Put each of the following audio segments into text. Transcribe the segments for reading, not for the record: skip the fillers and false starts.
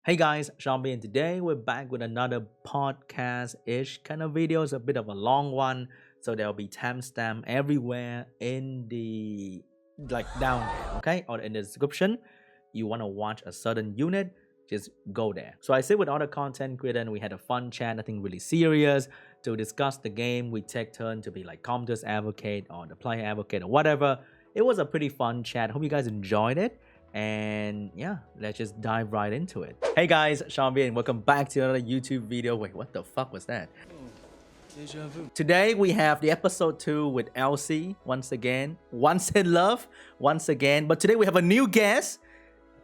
Hey guys, SeanB, and today we're back with another podcast-ish kind of video. It's a bit of a long one, so there'll be timestamp everywhere in the down there, okay, or in the description. You want to watch a certain unit, just go there. So I sit with other content creators and we had a fun chat, nothing really serious, to discuss the game. We take turn to be like commenters advocate or the player advocate or whatever. It was a pretty fun chat. Hope you guys enjoyed it. And yeah, let's just dive right into it. Hey guys, SeanB, and welcome back to another YouTube video. Wait, what the fuck was that? Deja vu. Today we have the episode 2 with Elsie once again. Once in love, once again. But today we have a new guest,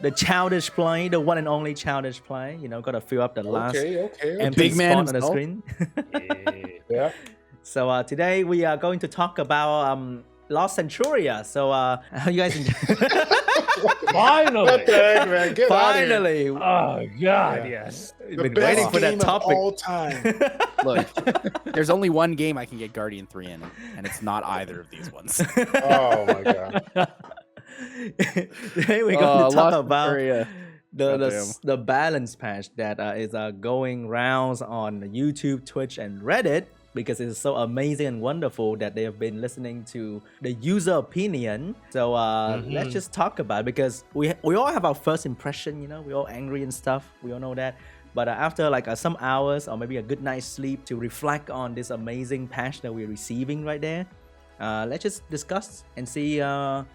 the childish play, the one and only childish play. You know, gotta fill up the last empty big man spot on the screen. Yeah. So today we are going to talk about Lost Centuria. So how you guys enjoy? Finally! What the heck, man? Get Finally! Oh God, Yeah. yes. We've The been best waiting for that game topic. of all time. Look, there's only one game I can get Guardian 3 in, and it's not either of these ones. Oh my god. Today we're going to talk Lost about Centuria. the balance patch that is going rounds on YouTube, Twitch, and Reddit, because it's so amazing and wonderful that they have been listening to the user opinion. So let's just talk about it, because we all have our first impression, you know, we're all angry and stuff, we all know that. But after some hours or maybe a good night's sleep to reflect on this amazing patch that we're receiving right there, let's just discuss and see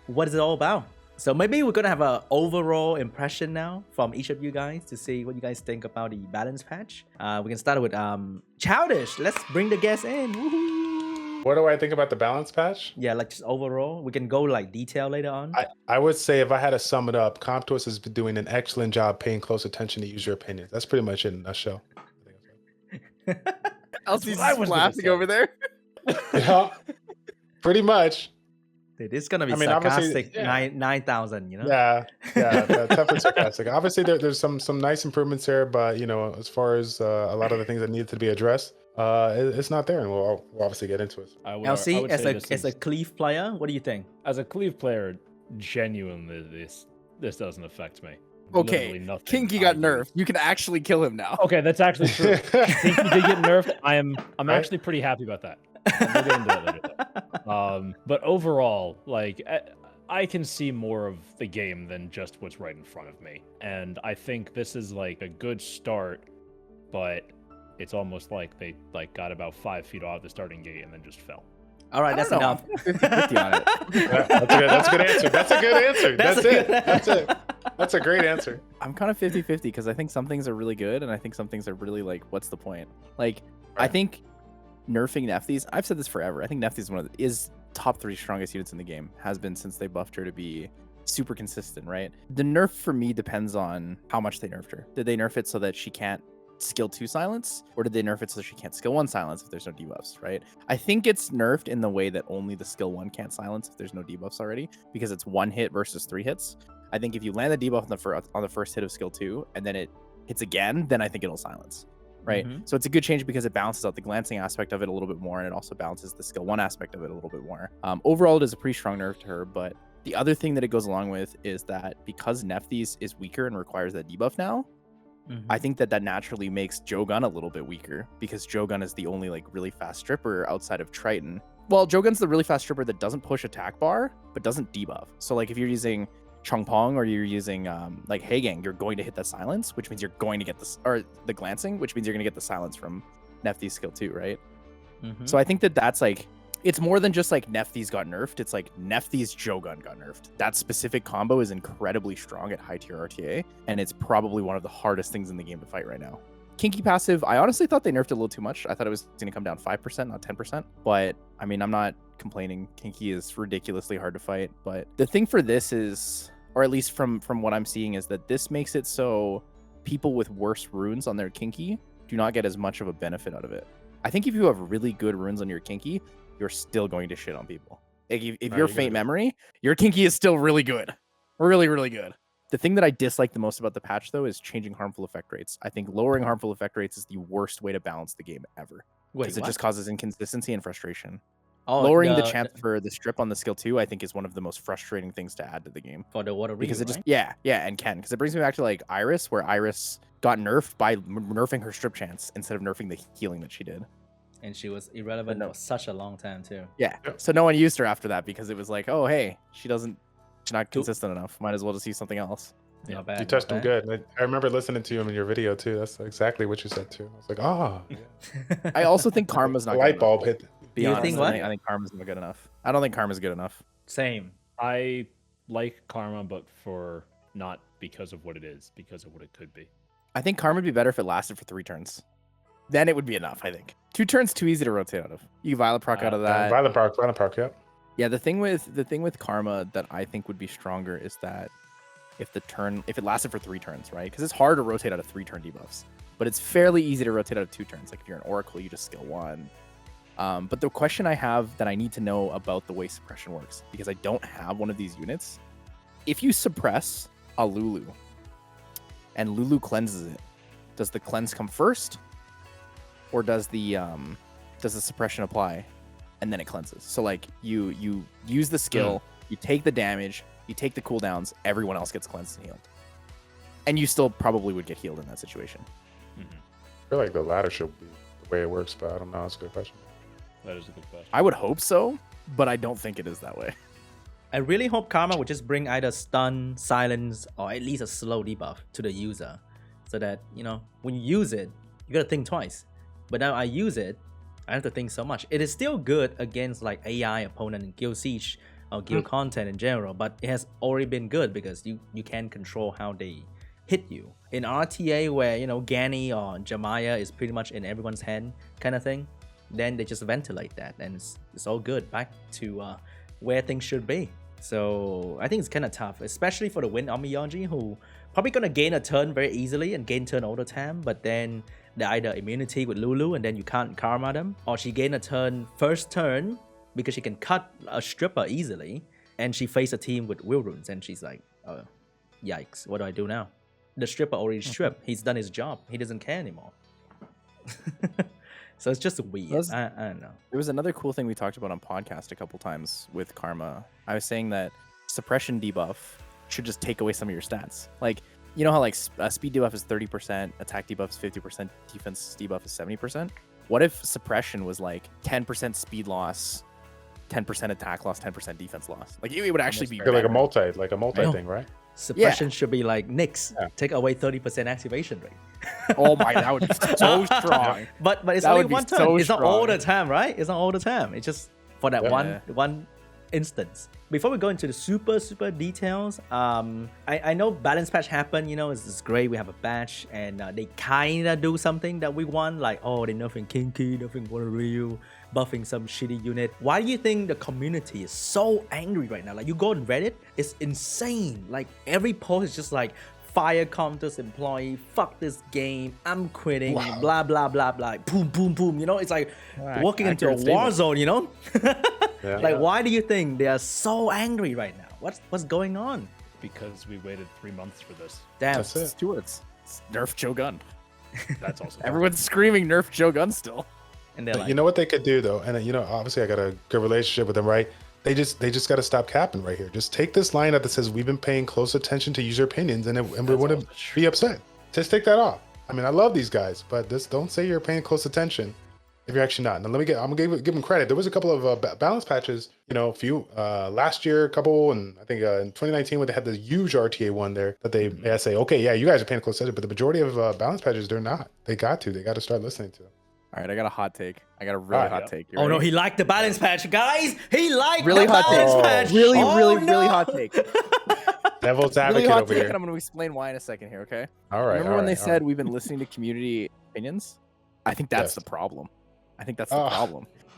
what is it all about. So maybe we're gonna have an overall impression now from each of you guys to see what you guys think about the balance patch. We can start with Childish. Let's bring the guests in. Woohoo! What do I think about the balance patch? Yeah, like just overall. We can go detail later on. I would say if I had to sum it up, Comptos has been doing an excellent job paying close attention to user opinions. That's pretty much it in a nutshell. Elsie's I was gonna laughing say. over there. Yeah, pretty much. Dude, it's gonna be I mean, obviously, sarcastic. yeah. 9,000, you know? Yeah, definitely sarcastic. Obviously, there's some nice improvements there, but you know, as far as a lot of the things that needed to be addressed, it's not there, and we'll obviously get into it. I would LC, say as this a is- Cleave player, what do you think? as a Cleve player, genuinely, this doesn't affect me. Okay, Literally nothing Kinki I got do. nerfed. You can actually kill him now. Okay, that's actually true. Kinki did get nerfed. I'm Right. actually pretty happy about that. We'll get into that later. But overall, like I can see more of the game than just what's right in front of me, and I think this is like a good start, but it's almost like they got about 5 feet off the starting gate and then just fell. All right, I that's don't know. enough. 50-50 on it. Yeah, that's a good answer. That's a good answer. That's That's a it. good That's it. That's a great answer. I'm kind of 50-50 because I think some things are really good, and I think some things are really like, what's the point? Like, I Right. think nerfing Nepthys, I've said this forever. I think Nepthys is top 3 strongest units in the game. Has been since they buffed her to be super consistent, right? The nerf for me depends on how much they nerfed her. Did they nerf it so that she can't skill 2 silence, or did they nerf it so she can't skill 1 silence if there's no debuffs, right? I think it's nerfed in the way that only the skill 1 can't silence if there's no debuffs already, because it's 1 hit versus 3 hits. I think if you land the debuff on the first hit of skill 2 and then it hits again, then I think it'll silence, right? Mhm. So it's a good change because it balances out the glancing aspect of it a little bit more, and it also balances the skill 1 aspect of it a little bit more. Overall, it is a pretty strong nerf to her, but the other thing that it goes along with is that because Nepthys is weaker and requires that debuff now, I think that naturally makes Jeogun a little bit weaker, because Jeogun is the only really fast stripper outside of Triton. Well, Jogun's the really fast stripper that doesn't push attack bar, but doesn't debuff. So if you're using Chongpong or you're using Hagang, you're going to hit the silence, which means you're going to get the glancing, which means you're going to get the silence from Nepthys skill 2, right? So I think that's it's more than just Nepthys got nerfed. It's Nepthys Jeogun got nerfed. That specific combo is incredibly strong at high tier RTA, and it's probably one of the hardest things in the game to fight right now. Kinki passive, I honestly thought they nerfed it a little too much. I thought it was going to come down 5%, not 10%. But I mean, I'm not complaining. Kinki is ridiculously hard to fight. But the thing for this is, or at least from what I'm seeing, is that this makes it so people with worse runes on their Kinki do not get as much of a benefit out of it. I think if you have really good runes on your Kinki, you're still going to shit on people. If you're Faint Memory, your Kinki is still really good. Really, really good. The thing that I dislike the most about the patch, though, is changing harmful effect rates. I think lowering harmful effect rates is the worst way to balance the game ever, because it just causes inconsistency and frustration. Lowering the chance for the strip on the skill 2, I think, is one of the most frustrating things to add to the game. for the water Because it just, right? yeah, and Ken. Because it brings me back to Iris, where Iris got nerfed by nerfing her strip chance instead of nerfing the healing that she did. And she was irrelevant for such a long time too. Yeah. So no one used her after that because it was like, oh hey, she's not consistent enough. Might as well just use something else. Not bad. You touched him good. I remember listening to him in your video too. That's exactly what you said too. I was like, yeah. I also think Karma's not. Light bulb hit. Be You honest, think what? I think Karma's not good enough. I don't think Karma's good enough. Same. I like Karma, but for not because of what it is, because of what it could be. I think Karma would be better if it lasted for 3 turns. Then it would be enough, I think. 2 turns too easy to rotate out of. You Violet proc out of that. Violent Park, yep. Yeah, the thing with Karma that I think would be stronger is that if it lasted for 3 turns, right? Because it's hard to rotate out of 3-turn debuffs, but it's fairly easy to rotate out of 2 turns. Like if you're an Oracle, you just skill 1. But the question I have that I need to know about the way suppression works, because I don't have one of these units, if you suppress a Lulu and Lulu cleanses it, does the cleanse come first, or does the suppression apply and then it cleanses? So like you use the skill, you take the damage, you take the cooldowns, everyone else gets cleansed and healed, and you still probably would get healed in that situation. I feel like the latter should be the way it works, but I don't know. That's a good question. That is a good question. I would hope so, but I don't think it is that way. I really hope Karma would just bring either stun, silence, or at least a slow debuff to the user, so that when you use it, you gotta think twice. But now I use it, I have to think so much. It is still good against like AI opponent in Guild Siege or Guild content in general, but it has already been good because you can control how they hit you. In RTA where Gani or Jamaya is pretty much in everyone's hand kind of thing, then they just ventilate that and it's all good back to where things should be. So I think it's kind of tough, especially for the Wind Amiyanji, who probably gonna gain a turn very easily and gain turn all the time, but then they're either immunity with Lulu and then you can't karma them, or she gain a turn first turn because she can cut a stripper easily, and she face a team with will runes and she's like, oh yikes, what do I do now? The stripper already stripped, he's done his job, he doesn't care anymore. So it's just weird. I don't know. There was another cool thing we talked about on podcast a couple times with Karma. I was saying that suppression debuff should just take away some of your stats. Like, you know how like speed debuff is 30%, attack debuff is 50%, defense debuff is 70%? What if suppression was like 10% speed loss, 10% attack loss, 10% defense loss? Like it would actually be like a multi thing, right? Suppression should be like Nyx. Take away 30% activation rate. Oh my, that would be so strong. But it's only one turn. So it's not all the time, right? It's not all the time. It's just for that one instance. Before we go into the super details, I know balance patch happened. It's great. We have a patch and they kinda do something that we want. Like, oh, they're nerfing Kinki, nerfing Water Ryu, buffing some shitty unit. Why do you think the community is so angry right now? Like, you go on Reddit, it's insane. Like, every post is just like, fire Comtus employee, fuck this game, I'm quitting, blah blah blah blah, boom boom boom. It's like walking into a war zone. Like, why do you think they are so angry right now? What's going on? Because we waited 3 months for this. Damn. That's it. It's Nerf Jeogun. That's also Everyone's screaming Nerf Jeogun still. And they're like, you know what they could do though, and obviously I got a good relationship with them, right? They just got to stop capping right here. Just take this line up that says we've been paying close attention to user opinions and we wouldn't be upset. Just take that off. I mean, I love these guys, but don't say you're paying close attention if you're actually not. Now I'm gonna give them credit. There was a couple of balance patches, a few last year, a couple, and I think in 2019 when they had the huge RTA one there that they say, okay, yeah, you guys are paying close attention, but the majority of balance patches they're not. They got to start listening to them. All right, I got a hot take. I got a really hot take. Oh no, he liked the balance patch, guys. He liked really the hot balance take. patch. Really hot take. Devil's Really advocate hot over take, here. and I'm going to explain why in a second here. Okay. All right. Remember when they said we've been listening to community opinions? I think that's the problem.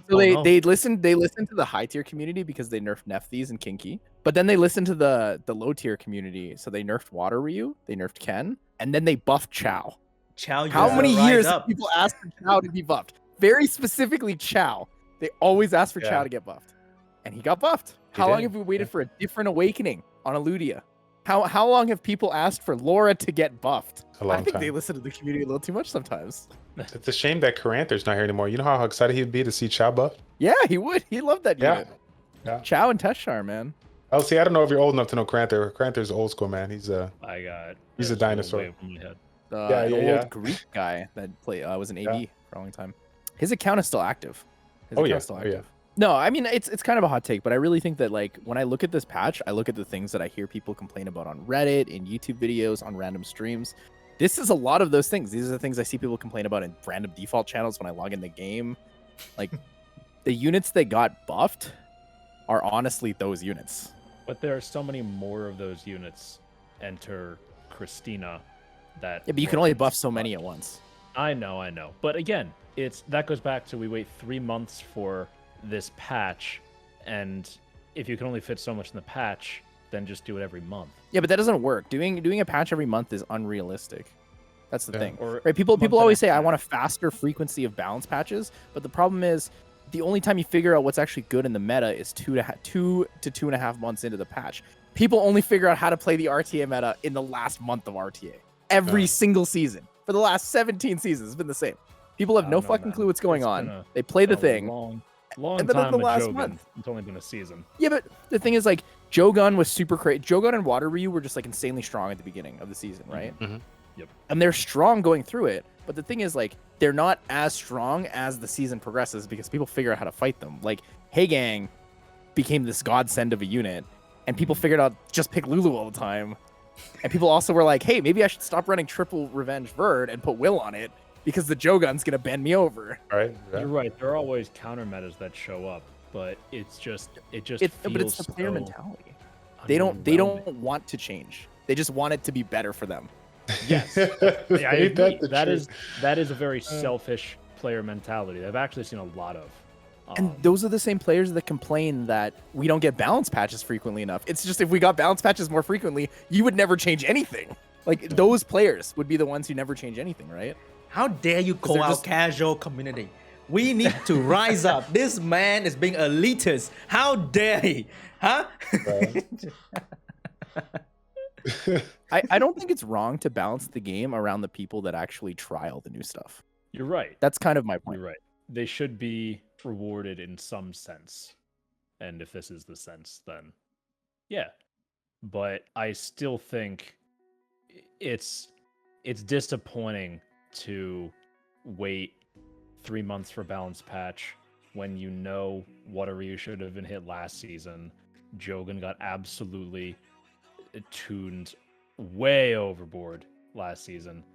So they listened to the high tier community because they nerfed Nepthys and Kinki, but then they listened to the low tier community. So they nerfed Water Ryu, they nerfed Ken, and then they buffed Chow. Chow. How many years have people asked for Chow to be buffed? Very specifically Chow. They always ask for Chow to get buffed. And he got buffed. How long have we waited for a different awakening on Eludia? How long have people asked for Lora to get buffed? I think they listen to the community a little too much sometimes. It's a shame that Caranther's not here anymore. You know how excited he'd be to see Chow buff? Yeah, he would. He loved that unit. Yeah. Chow and Teshar, man. Oh, see, I don't know if you're old enough to know Caranther. Caranther's old school, man. He's a dinosaur. An old Greek guy that was an AD for a long time. His account is still active. His account's still active. No, I mean it's kind of a hot take, but I really think that like when I look at this patch, I look at the things that I hear people complain about on Reddit, in YouTube videos, on random streams. This is a lot of those things. These are the things I see people complain about in random default channels when I log in the game. Like the units that got buffed are honestly those units. But there are so many more of those units enter Christina that but you can only buff so many at once. I know. But again, that goes back to we wait 3 months for this patch, and if you can only fit so much in the patch, then just do it every month. Yeah, but that doesn't work. Doing a patch every month is unrealistic. That's the thing. Right? People always say I want a faster frequency of balance patches, but the problem is the only time you figure out what's actually good in the meta is 2 to 2.5 months into the patch. People only figure out how to play the RTA meta in the last month of RTA. Every single season. For the last 17 seasons, it's been the same. People have no fucking clue what's going on. They play the thing. Long time the last month. It's only been a season. Yeah, but the thing is, like, Jeogun was super crazy. Jeogun and Water Ryu were just like insanely strong at the beginning of the season, right? Mm-hmm. Yep. And they're strong going through it. But the thing is, like, they're not as strong as the season progresses because people figure out how to fight them. Like, Hey Gang became this godsend of a unit, and people figured out just pick Lulu all the time. And people also were like, hey, maybe I should stop running triple Revenge Verd and put Will on it because the Jogun's gonna bend me over. Right. Yeah. You're right. There are always counter metas that show up, but it just feels but it's the player mentality. They don't want to change. They just want it to be better for them. Yes. Yeah, I agree. That is a very selfish player mentality. I've actually seen a lot of. And those are the same players that complain that we don't get balance patches frequently enough. It's just if we got balance patches more frequently, you would never change anything. Like those players would be the ones who never change anything, right? How dare you call out casual community? We need to rise up. This man is being elitist. How dare he? Huh? I don't think it's wrong to balance the game around the people that actually try all the new stuff. You're right. That's kind of my point. You're right. They should be rewarded in some sense. And if this is the sense, then yeah. But I still think it's disappointing to wait 3 months for balance patch when you know Water Ryu should have been hit last season. Jeogun got absolutely tuned way overboard last season.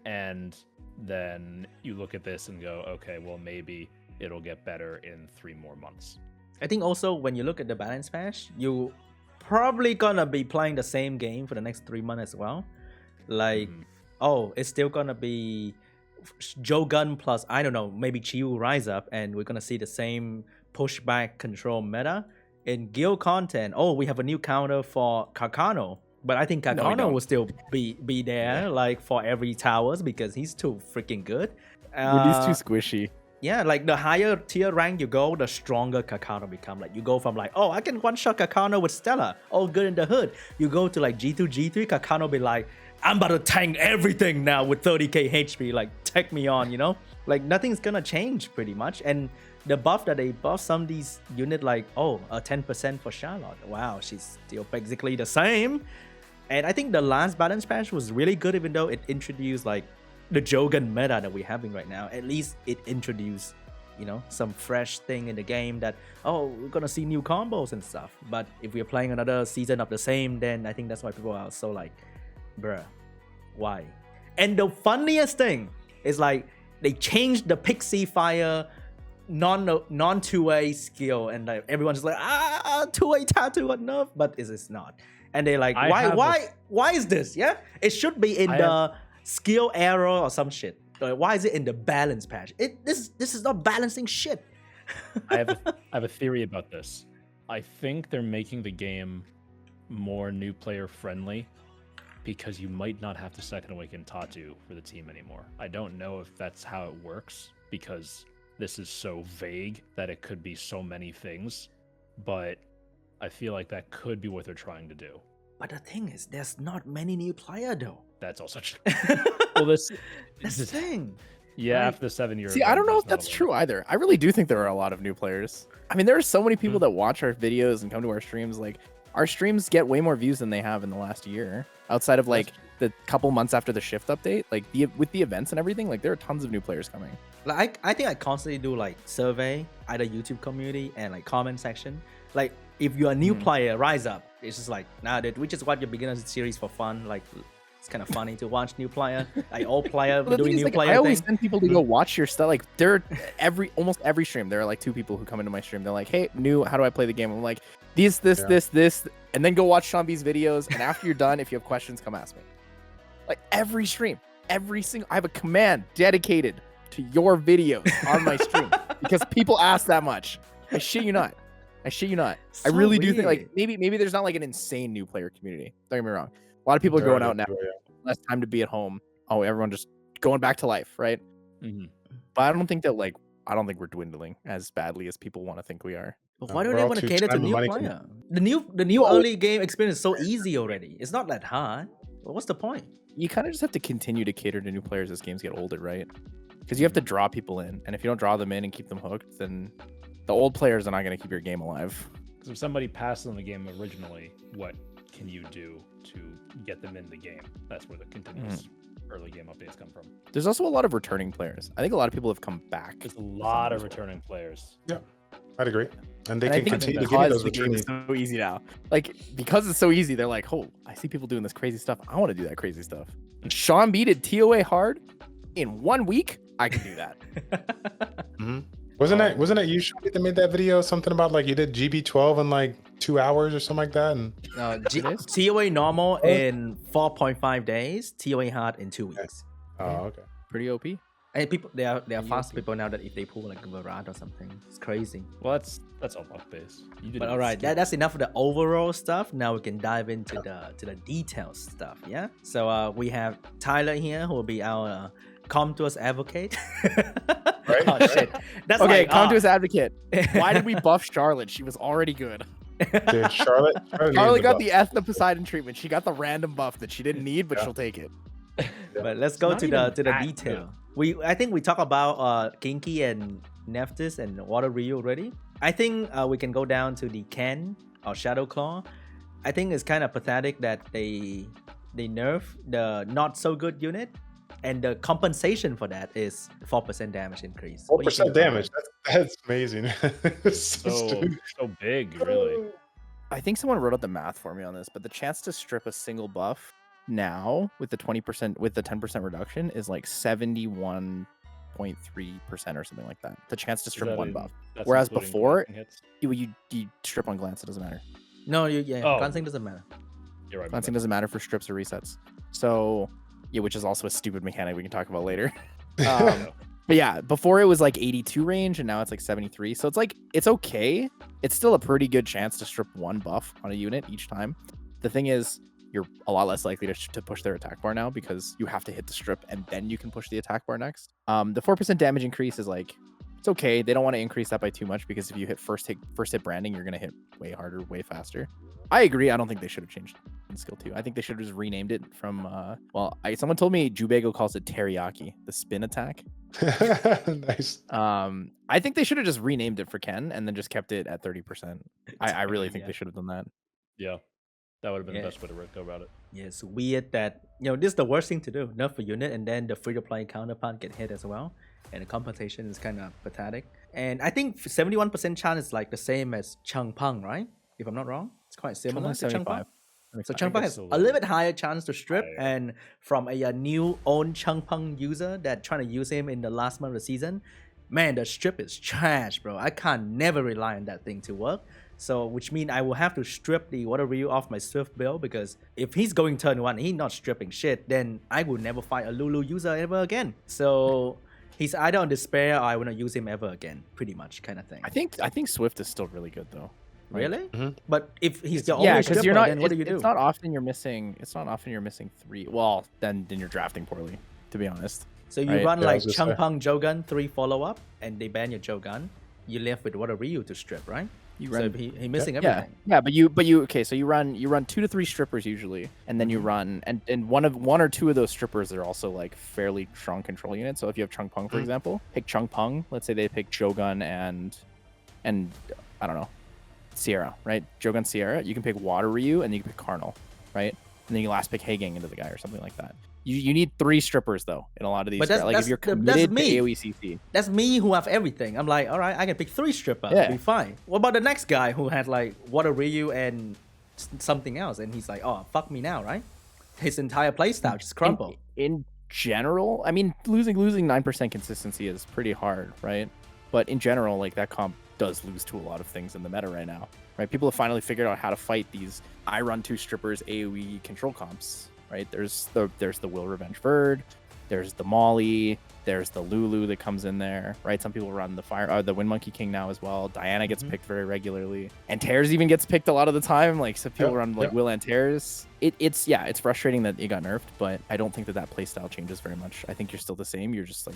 And then you look at this and go, okay, well, maybe it'll get better in 3 more months. I think also when you look at the balance patch, you probably gonna be playing the same game for the next 3 months as well. Like, it's still gonna be Jeogun plus, I don't know, maybe Giou rise up, and we're gonna see the same pushback control meta. In guild content, we have a new counter for Kakano. But I think Kakano will still be there, like, for every towers because he's too freaking good. He's too squishy. Yeah, like the higher tier rank you go, the stronger Kakano become. Like you go from like, I can one-shot Kakano with Stella, all good in the hood. You go to like G2, G3, Kakano be like, I'm about to tank everything now with 30k HP, like take me on, you know? Like nothing's gonna change pretty much. And the buff that they buff some of these unit like, a 10% for Charlotte. Wow, she's still basically the same. And I think the last balance patch was really good, even though it introduced like the Jeogun meta that we're having right now. At least it introduced, some fresh thing in the game that, we're gonna see new combos and stuff. But if we're playing another season of the same, then I think that's why people are so like, bruh, why? And the funniest thing is like, they changed the Pixie Fire non-2A skill, and like everyone's like, 2A TATU enough, but it's not. And they're like, why is this? Yeah, it should be in the skill error or some shit. Like, why is it in the balance patch? This is not balancing shit. I have a theory about this. I think they're making the game more new player friendly because you might not have to second awaken TATU for the team anymore. I don't know if that's how it works because this is so vague that it could be so many things, but I feel like that could be what they're trying to do. But the thing is, there's not many new player though. That's also true. Well, that's the thing. Yeah, right. After the 7 years. See, I don't know if that's true either. I really do think there are a lot of new players. I mean, there are so many people that watch our videos and come to our streams. Like, our streams get way more views than they have in the last year. Outside of like the couple months after the shift update, like with the events and everything, like there are tons of new players coming. Like I think I constantly do like survey either YouTube community and like comment section. Like if you're a new player, rise up. It's just like dude, we just watch your beginners series for fun. Like it's kind of funny to watch new player, like old player doing new player. I always send people to go watch your stuff. Like they're almost every stream. There are like 2 people who come into my stream. They're like, hey, new, how do I play the game? I'm like, this, and then go watch SeanB's videos. And after you're done, if you have questions, come ask me. Like every stream, every single, I have a command dedicated to your videos on my stream because people ask that much. I shit you not. So I really do weird. think like maybe there's not like an insane new player community. Don't get me wrong. A lot of people are going out now. Less time to be at home. Oh, everyone just going back to life, right? But I don't think we're dwindling as badly as people want to think we are. But why do they want to cater to new player? The new early game experience is so easy already. It's not that hard. But what's the point? You kind of just have to continue to cater to new players as games get older, right? Because you have to draw people in, and if you don't draw them in and keep them hooked, then the old players are not going to keep your game alive. Because if somebody passes on the game originally, what can you do to get them in the game? That's where the continuous early game updates come from. There's also a lot of returning players. I think a lot of people have come back. There's a lot of returning players. Yeah, I'd agree. And they And I can think continue to give you because those the game returning. is so easy now. Like, because it's so easy, they're like, oh, I see people doing this crazy stuff. I want to do that crazy stuff. And SeanB did TOA hard in 1 week. I can do that. Wasn't that you Sean, that made that video? Something about like you did GB12 in like 2 hours or something like that. And TOA normal in 4.5 days. TOA hard in 2 weeks. oh, okay. Pretty OP. And people, they are fast people now that if they pull like a Varad or something, it's crazy. Well, that's all buff based. But all right, that's enough of the overall stuff. Now we can dive into the details stuff. Yeah. So we have Tyler here, who will be our Comtours advocate. Right? Oh shit. That's Okay, like, Comtours advocate. Why did we buff Charlotte? She was already good. Dude, Charlotte Charlotte got the Ethna Poseidon treatment. She got the random buff that she didn't need, but she'll take it. But let's go not to even the that detail. I think we talk about Kinki and Nepthys and Water Ryu already. I think we can go down to the Ken or Shadow Claw. I think it's kind of pathetic that they nerf the not so good unit, and the compensation for that is 4% damage increase. 4% damage. That's amazing. So big, really. I think someone wrote out the math for me on this, but the chance to strip a single buff now with the 20% with the 10% reduction is like 71.3% or something like that. The chance to strip one buff. Whereas before, you strip on glance, it doesn't matter. No, glancing doesn't matter. You're right. Glancing doesn't matter for strips or resets. So yeah, which is also a stupid mechanic we can talk about later. But yeah, before it was like 82 range and now it's like 73. So it's like, it's okay. It's still a pretty good chance to strip one buff on a unit each time. The thing is, you're a lot less likely to push their attack bar now because you have to hit the strip and then you can push the attack bar next. The 4% damage increase is like, it's okay. They don't want to increase that by too much because if you hit first hit branding, you're going to hit way harder, way faster. I agree. I don't think they should have changed in skill 2. I think they should have just renamed it from, someone told me Jubago calls it teriyaki, the spin attack. Nice. I think they should have just renamed it for Ken and then just kept it at 30%. I really think they should have done that. Yeah. That would have been the best way to go about it. Yeah, it's weird that, this is the worst thing to do. Nerf a unit and then the free-to-play counterpart get hit as well. And the compensation is kind of pathetic. And I think 71% chance is like the same as Chung Pang, right? If I'm not wrong. It's quite similar to Chung Pang. So Chung Pang has a little bit higher chance to strip. And from a new own Chung Pang user that trying to use him in the last month of the season, man, the strip is trash, bro. I can't never rely on that thing to work. So, which means I will have to strip the Water Ryu off my Swift build because if he's going turn 1, he's not stripping shit, then I will never fight a Lulu user ever again. So, he's either on despair or I will not use him ever again, pretty much kind of thing. I think Swift is still really good though. Really? But if he's the only stripper, you're not, then what do you do? It's not often you're missing 3. Well, then you're drafting poorly, to be honest. So you run like Chung Pang Jeogun 3 follow-up and they ban your Jeogun. You left with Water Ryu to strip, right? So he missing everything. Yeah, but you okay, so you run 2 to 3 strippers usually, and then you run and one or two of those strippers are also like fairly strong control units. So if you have Chung Pang, for example, pick Chung Pang, let's say they pick Jeogun and I don't know, Sierra, right? Jeogun Sierra, you can pick Water Ryu and you can pick Carnal, right? and then you last pick Gang into the guy or something like that. You need 3 strippers though in a lot of these. But If you're committed to AoE CC. That's me who have everything. I'm like, all right, I can pick 3 stripper. Yeah. It'll be fine. What about the next guy who had like Water Ryu and something else, and he's like, oh, fuck me now, right? His entire playstyle just crumbled. In general, I mean, losing 9% consistency is pretty hard, right? But in general, like that comp does lose to a lot of things in the meta right now, right? People have finally figured out how to fight these I run 2 strippers AoE control comps, right? There's the Will Revenge Bird, there's the Molly, there's the Lulu that comes in there, right? Some people run the Wind Monkey King now as well. Diana gets picked very regularly, and Tears even gets picked a lot of the time. Like some people run like Will and Tears. It's frustrating that it got nerfed, but I don't think that playstyle changes very much. I think you're still the same. You're just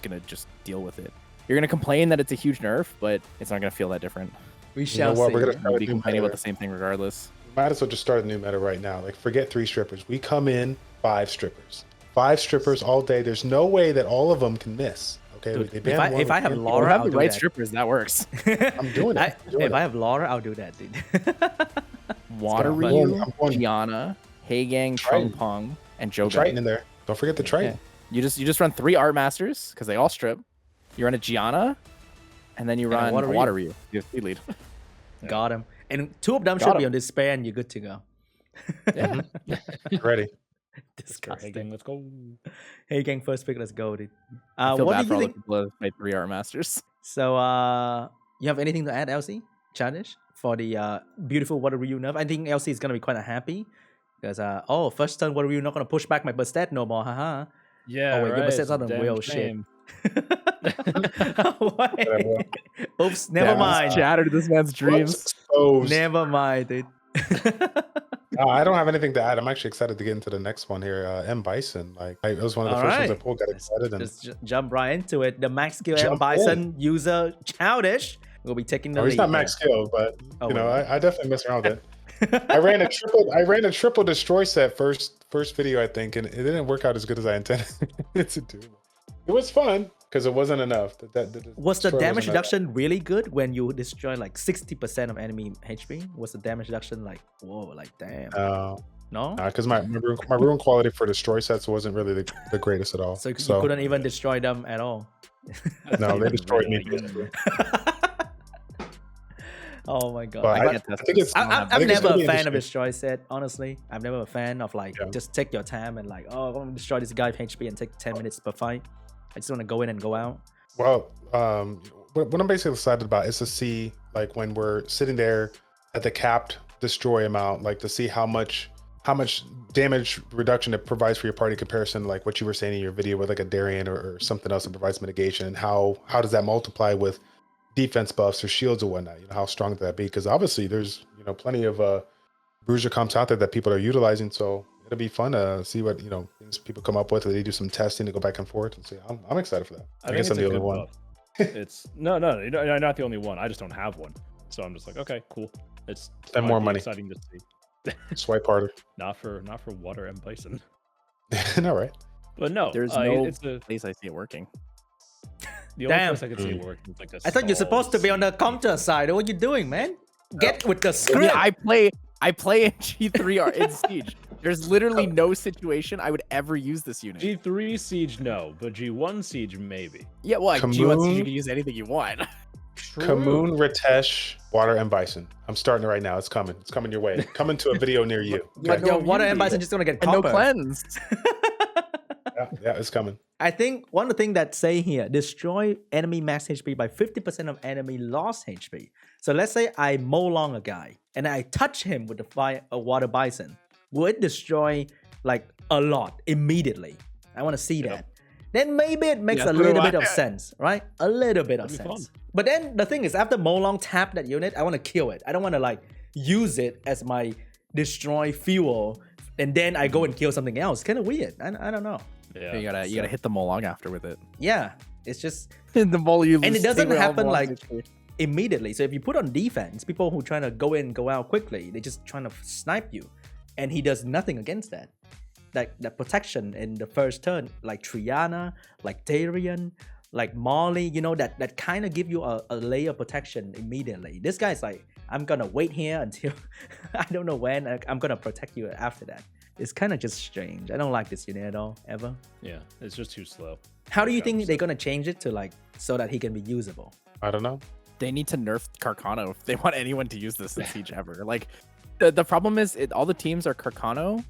gonna deal with it. You're gonna complain that it's a huge nerf, but it's not gonna feel that different. We shall see. We're gonna You'll be complaining about the same thing regardless. Might as well just start a new meta right now. Like, forget 3 strippers. We come in 5 strippers. 5 strippers all day. There's no way that all of them can miss. Okay. Dude, They ban if I have one, Lora, have I'll the do right that. strippers. That works. I'm doing it. If I have Lora, I'll do that, dude. Water I'm Ryu, going Gianna, Gang, Triton. Chung Pong, and Jeogun. Triton in there. Don't forget the Triton. You just run 3 Art Masters because they all strip. You run a Gianna, and then you run a Water Ryu. You have speed lead. Got him. And 2 of them Got should be him. on this spare, and you're good to go. Yeah. Ready. Disgusting. Gang, let's go. Hey, gang, first pick. Let's go, dude. I feel What bad do for you all the think? people that played 3 Art Masters. So, you have anything to add, LC? Childish? For the beautiful Water Ryu nerf? I think LC is going to be quite happy. Because, first turn Water Ryu not going to push back my Bastet no more, haha. Yeah, Oh, wait, your right. Bastet's not on damn real shame. Wait. Oops, never mind. Shattered this man's dreams. Exposed. Never mind, dude. I don't have anything to add. I'm actually excited to get into the next one here. M Bison. Like, it was one of the first ones I pulled. Got excited. And Just jump right into it. The max skill Jump M Bison user Childish will be taking the oh, lead. he's not here. max skilled, but Oh, you know, well. I definitely mess around with it. I ran a triple destroy set first video, I think, and it didn't work out as good as I intended it to do. It was fun because it wasn't enough. Was the destroy damage wasn't enough. reduction really good when you destroy like 60% of enemy HP? Was the damage reduction like, whoa, like damn? No? Because my rune quality for destroy sets wasn't really the greatest at all. So you couldn't even destroy them at all? No, they destroyed me. Oh my god. But I think it's. I'm think it's never gonna a be fan of interesting. destroy set, honestly. I'm never a fan of like just take your time and like, oh, I'm gonna destroy this guy HP and take 10 minutes per fight. I just want to go in and go out. Well, what I'm basically excited about is to see, like, when we're sitting there at the capped destroy amount, like to see how much damage reduction it provides for your party comparison, like what you were saying in your video with like a Darien or something else that provides mitigation, and how does that multiply with defense buffs or shields or whatnot? You know, how strong does that be? Because obviously there's, you know, plenty of bruiser comps out there that people are utilizing, so it'll be fun to see what, you know, things people come up with. They do some testing to go back and forth and see. I'm excited for that. I guess I'm the only one. It's no, you're not the only one. I just don't have one, so I'm just like, okay, cool. It's Spend more money. Exciting to see. Swipe harder. Not for Water and Bison. No, right? But no, There's no it's place I see it working. the only Damn. place I could see it working is like a I thought you're supposed to be on the counter side. What you doing, man? Get with the I script. I play in G3 in Siege. There's literally no situation I would ever use this unit. G3 Siege, no, but G1 Siege, maybe. Yeah, well, G1 Kamoon? Siege, you can use anything you want. Kamoon, Ritesh, Water, and Bison. I'm starting it right now. It's coming. It's coming your way. Coming to a video near you. But Okay. yo, Water and Bison just gonna get And no copper. cleanse. Yeah, it's coming. I think one of the things that say here, destroy enemy max HP by 50% of enemy lost HP. So let's say I mow long a guy and I touch him with a Water Bison. Will it destroy like a lot immediately? I want to see that. Then maybe it makes Yeah, a so do little I. bit of sense, right? A little bit of That'd be sense. fun. But then the thing is, after Molong tap that unit, I want to kill it. I don't want to like use it as my destroy fuel and then I go and kill something else. Kind of weird. I don't know. Yeah, You gotta hit the Molong after with it. Yeah, it's just the Mol you And it lose doesn't all happen Molongs like HP. immediately. So if you put on defense, people who trying to go in, go out quickly, they just trying to snipe you, and he does nothing against that. Like that protection in the first turn, like Triana, like Darien, like Molly, you know, that kind of give you a layer of protection immediately. This guy's like, I'm gonna wait here until I don't know when I'm gonna protect you after that. It's kind of just strange. I don't like this unit at all, ever. Yeah, it's just too slow. How do you Yeah, think so- they're gonna change it to like so that he can be usable? I don't know. They need to nerf Carcano if they want anyone to use this in Siege ever. Like, the problem is all the teams are Carcano,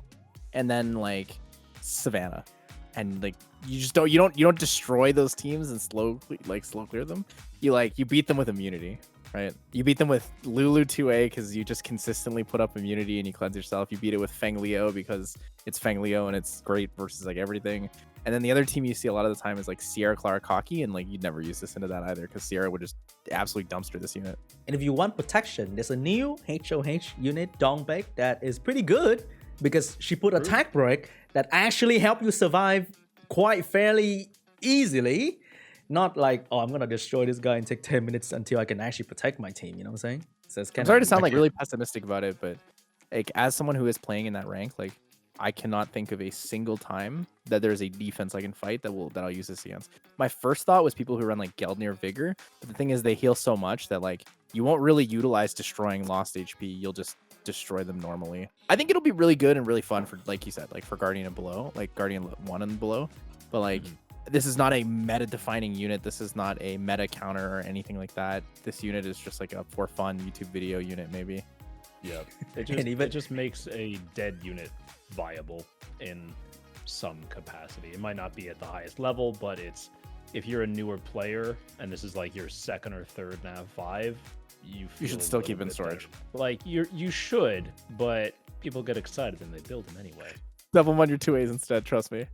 and then like Savannah, and like you don't destroy those teams and slow clear them. You beat them with immunity, right? You beat them with Lulu 2A because you just consistently put up immunity and you cleanse yourself. You beat it with Feng Liu because it's Feng Liu and it's great versus like everything. And then the other team you see a lot of the time is like Sierra Clara Cocky, and like you'd never use this into that either because Sierra would just absolutely dumpster this unit. And if you want protection, there's a new HOH unit, Dongbek, that is pretty good because she put attack break that actually help you survive quite fairly easily. Not like, oh, I'm gonna destroy this guy and take 10 minutes until I can actually protect my team. You know what I'm saying? So it's I'm sorry to sound like really pessimistic about it, but like as someone who is playing in that rank, like I cannot think of a single time that there's a defense I can fight that I'll use this against. My first thought was people who run like Geldnir Vigor, but the thing is they heal so much that like you won't really utilize destroying lost HP. You'll just destroy them normally. I think it'll be really good and really fun for, like you said, like for Guardian and below, like Guardian 1 and below. But like this is not a meta defining unit. This is not a meta counter or anything like that. This unit is just like a for fun YouTube video unit maybe. Yeah, it just makes a dead unit viable in some capacity. It might not be at the highest level, but it's if you're a newer player and this is like your second or third nav 5, you should still keep in storage. Like you should, but people get excited and they build them anyway. Devil on your 2As instead, trust me.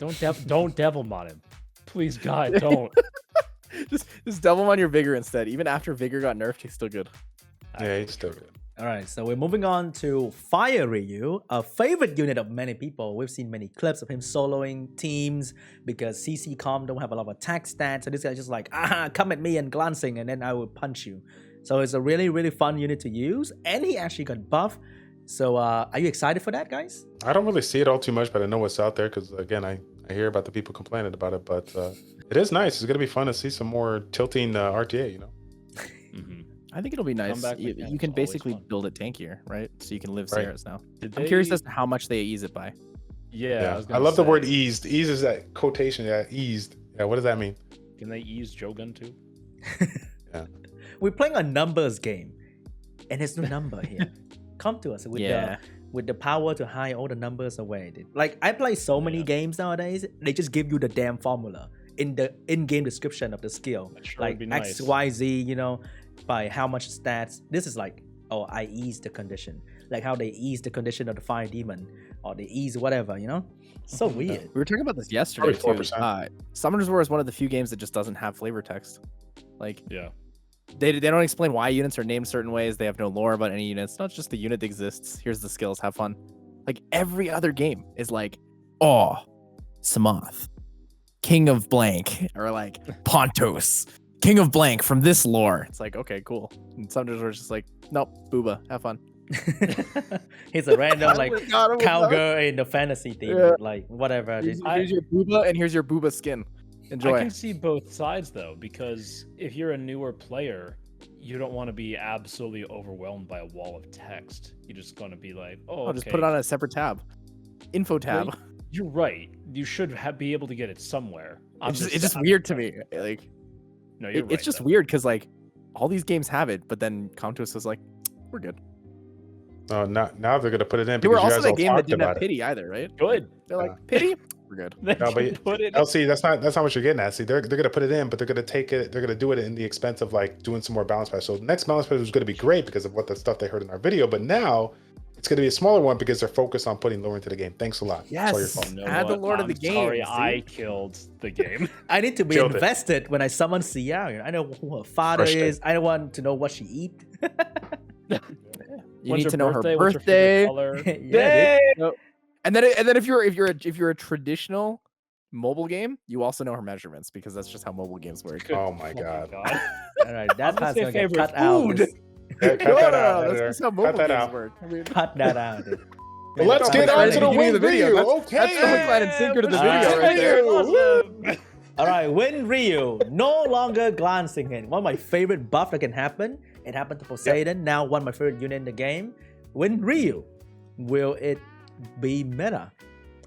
Don't devil mod him. Please God, don't. just devil on your Vigor instead. Even after Vigor got nerfed, he's still good. Yeah, he's still good. All right, so we're moving on to Fire Ryu, a favorite unit of many people. We've seen many clips of him soloing teams because CC Com don't have a lot of attack stats. So this guy's just like, come at me and glancing, and then I will punch you. So it's a really, really fun unit to use. And he actually got buff. So are you excited for that, guys? I don't really see it all too much, but I know what's out there because, again, I hear about the people complaining about it. But it is nice. It's going to be fun to see some more tilting RTA, you know? I think it'll be nice. You can basically build it tankier, right? So you can live Sierras now. I'm curious as to how much they ease it by. Yeah. I love the word eased. Ease is that quotation. Yeah, eased. Yeah, what does that mean? Can they ease Jeogun too? Yeah. We're playing a numbers game, and there's no number here. Come to us with the power to hide all the numbers away. Like I play so many games nowadays, they just give you the damn formula in the in-game description of the skill, like nice. XYZ, you know, by how much stats. This is like, oh, I ease the condition, like how they ease the condition of the fire demon, or they ease whatever, you know. So weird. We were talking about this yesterday too. 4%. Summoners War is one of the few games that just doesn't have flavor text. Like, yeah. They don't explain why units are named certain ways. They have no lore about any units. It's not just the unit that exists. Here's the skills. Have fun. Like every other game is like, oh, Samoth, King of Blank, or like Pontos, King of Blank from this lore. It's like, okay, cool. And sometimes we're just like, nope, booba, have fun. He's a random like cowgirl in the fantasy theme, like whatever. Here's your booba and here's your booba skin. Enjoy. I can see both sides though, because if you're a newer player, you don't want to be absolutely overwhelmed by a wall of text. You're just going to be like, oh, just put it on a separate tab, info tab. Well, you're right. You should be able to get it somewhere. It's just weird to me. Like, no, you're right. It's just weird because like all these games have it, but then Comtos is like, we're good. Oh, now they're gonna put it in. They were because also you guys the all game that talked didn't about have pity either, right? Good. They're like, pity? We're good. No, but put it. LC, that's not what you're getting at. See, they're gonna put it in, but they're gonna take it. They're gonna do it in the expense of like doing some more balance patch. So the next balance patch was gonna be great because of what the stuff they heard in our video. But now it's gonna be a smaller one because they're focused on putting lore into the game. Thanks a lot. Yes. It's all your fault. Add the lore to the game. Sorry, see? I killed the game. I need to be Killed it. invested when I summon Sia. I know who her father Frustrating. is. I want to know what she eat. You When's need to know her What's your favorite birthday. color? And then if you're a traditional mobile game, you also know her measurements because that's just how mobile games work. Oh my god. All right, that gonna part's say gonna get favorite cut out. food. Yeah, cut that out. That's editor. just how Cut mobile that games out. work. I mean, Cut that out. Dude. Well, let's get on to the beginning of win the video. video. That's the hook, line, and sinker to the Alright. video right there. Awesome. All right, Win Ryu, no longer glancing in. One of my favorite buff that can happen. It happened to Poseidon. Now one of my favorite unit in the game. Win Ryu. Will it be meta.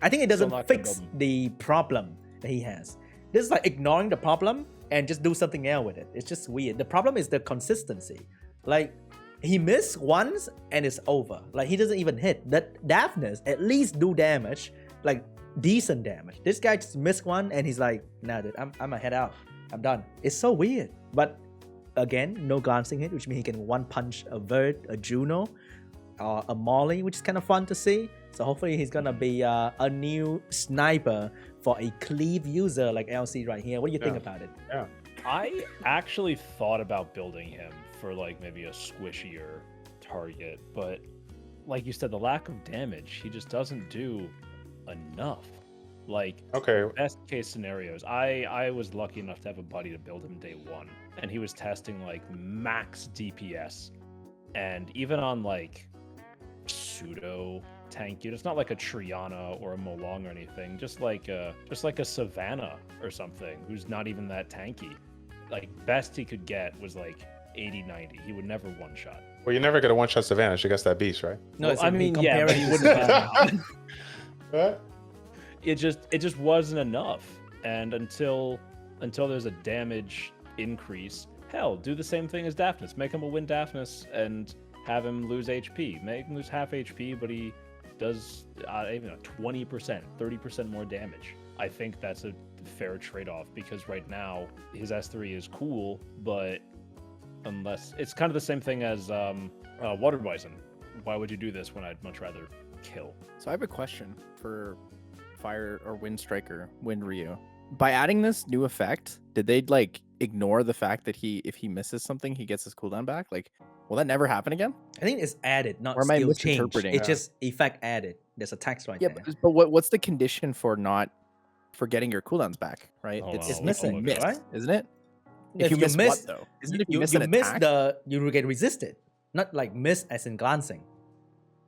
I think it Still doesn't not gonna fix build him. the problem that he has. This is like ignoring the problem and just do something else with it. It's just weird. The problem is the consistency. Like, he missed once and it's over. Like, he doesn't even hit. That Daphnis at least do damage, like decent damage. This guy just missed one and he's like, nah, dude, I'm gonna head out. I'm done. It's so weird. But again, no glancing hit, which means he can one punch a Vert, a Juno, or a Molly, which is kind of fun to see. So hopefully he's gonna be a new sniper for a cleave user like LC right here. What do you think about it? Yeah. I actually thought about building him for like maybe a squishier target, but like you said, the lack of damage, he just doesn't do enough. Like, Okay. best case scenarios, I was lucky enough to have a buddy to build him day one, and he was testing like max DPS, and even on like pseudo tank units, not like a Triana or a Molong or anything, just like a Savannah or something who's not even that tanky. Like, best he could get was like 80-90. He would never one shot. Well, you're never gonna one shot Savannah against that beast, right? No, Well, it's I mean, yeah, comparing but he to wouldn't Savannah. What? it just wasn't enough. And until there's a damage increase, hell, do the same thing as Daphnis. Make him a win Daphnis and have him lose HP. Make him lose half HP, but he does even 20%, 30% more damage. I think that's a fair trade-off, because right now his S3 is cool, but unless it's kind of the same thing as Water Bison. Why would you do this when I'd much rather kill? So I have a question for Fire or Wind Striker, Wind Ryu. By adding this new effect, did they like ignore the fact that if he misses something, he gets his cooldown back? Like, will that never happen again? I think it's added, not Or am I skill change. misinterpreting? It's just effect added. There's a text right Yeah, there. but what's the condition for getting your cooldowns back? Right? Hold on, It's I'll missing, look it up. right? Isn't it? If you you miss miss, what though? Isn't it if you miss an miss attack? you will get resisted. Not like miss as in glancing.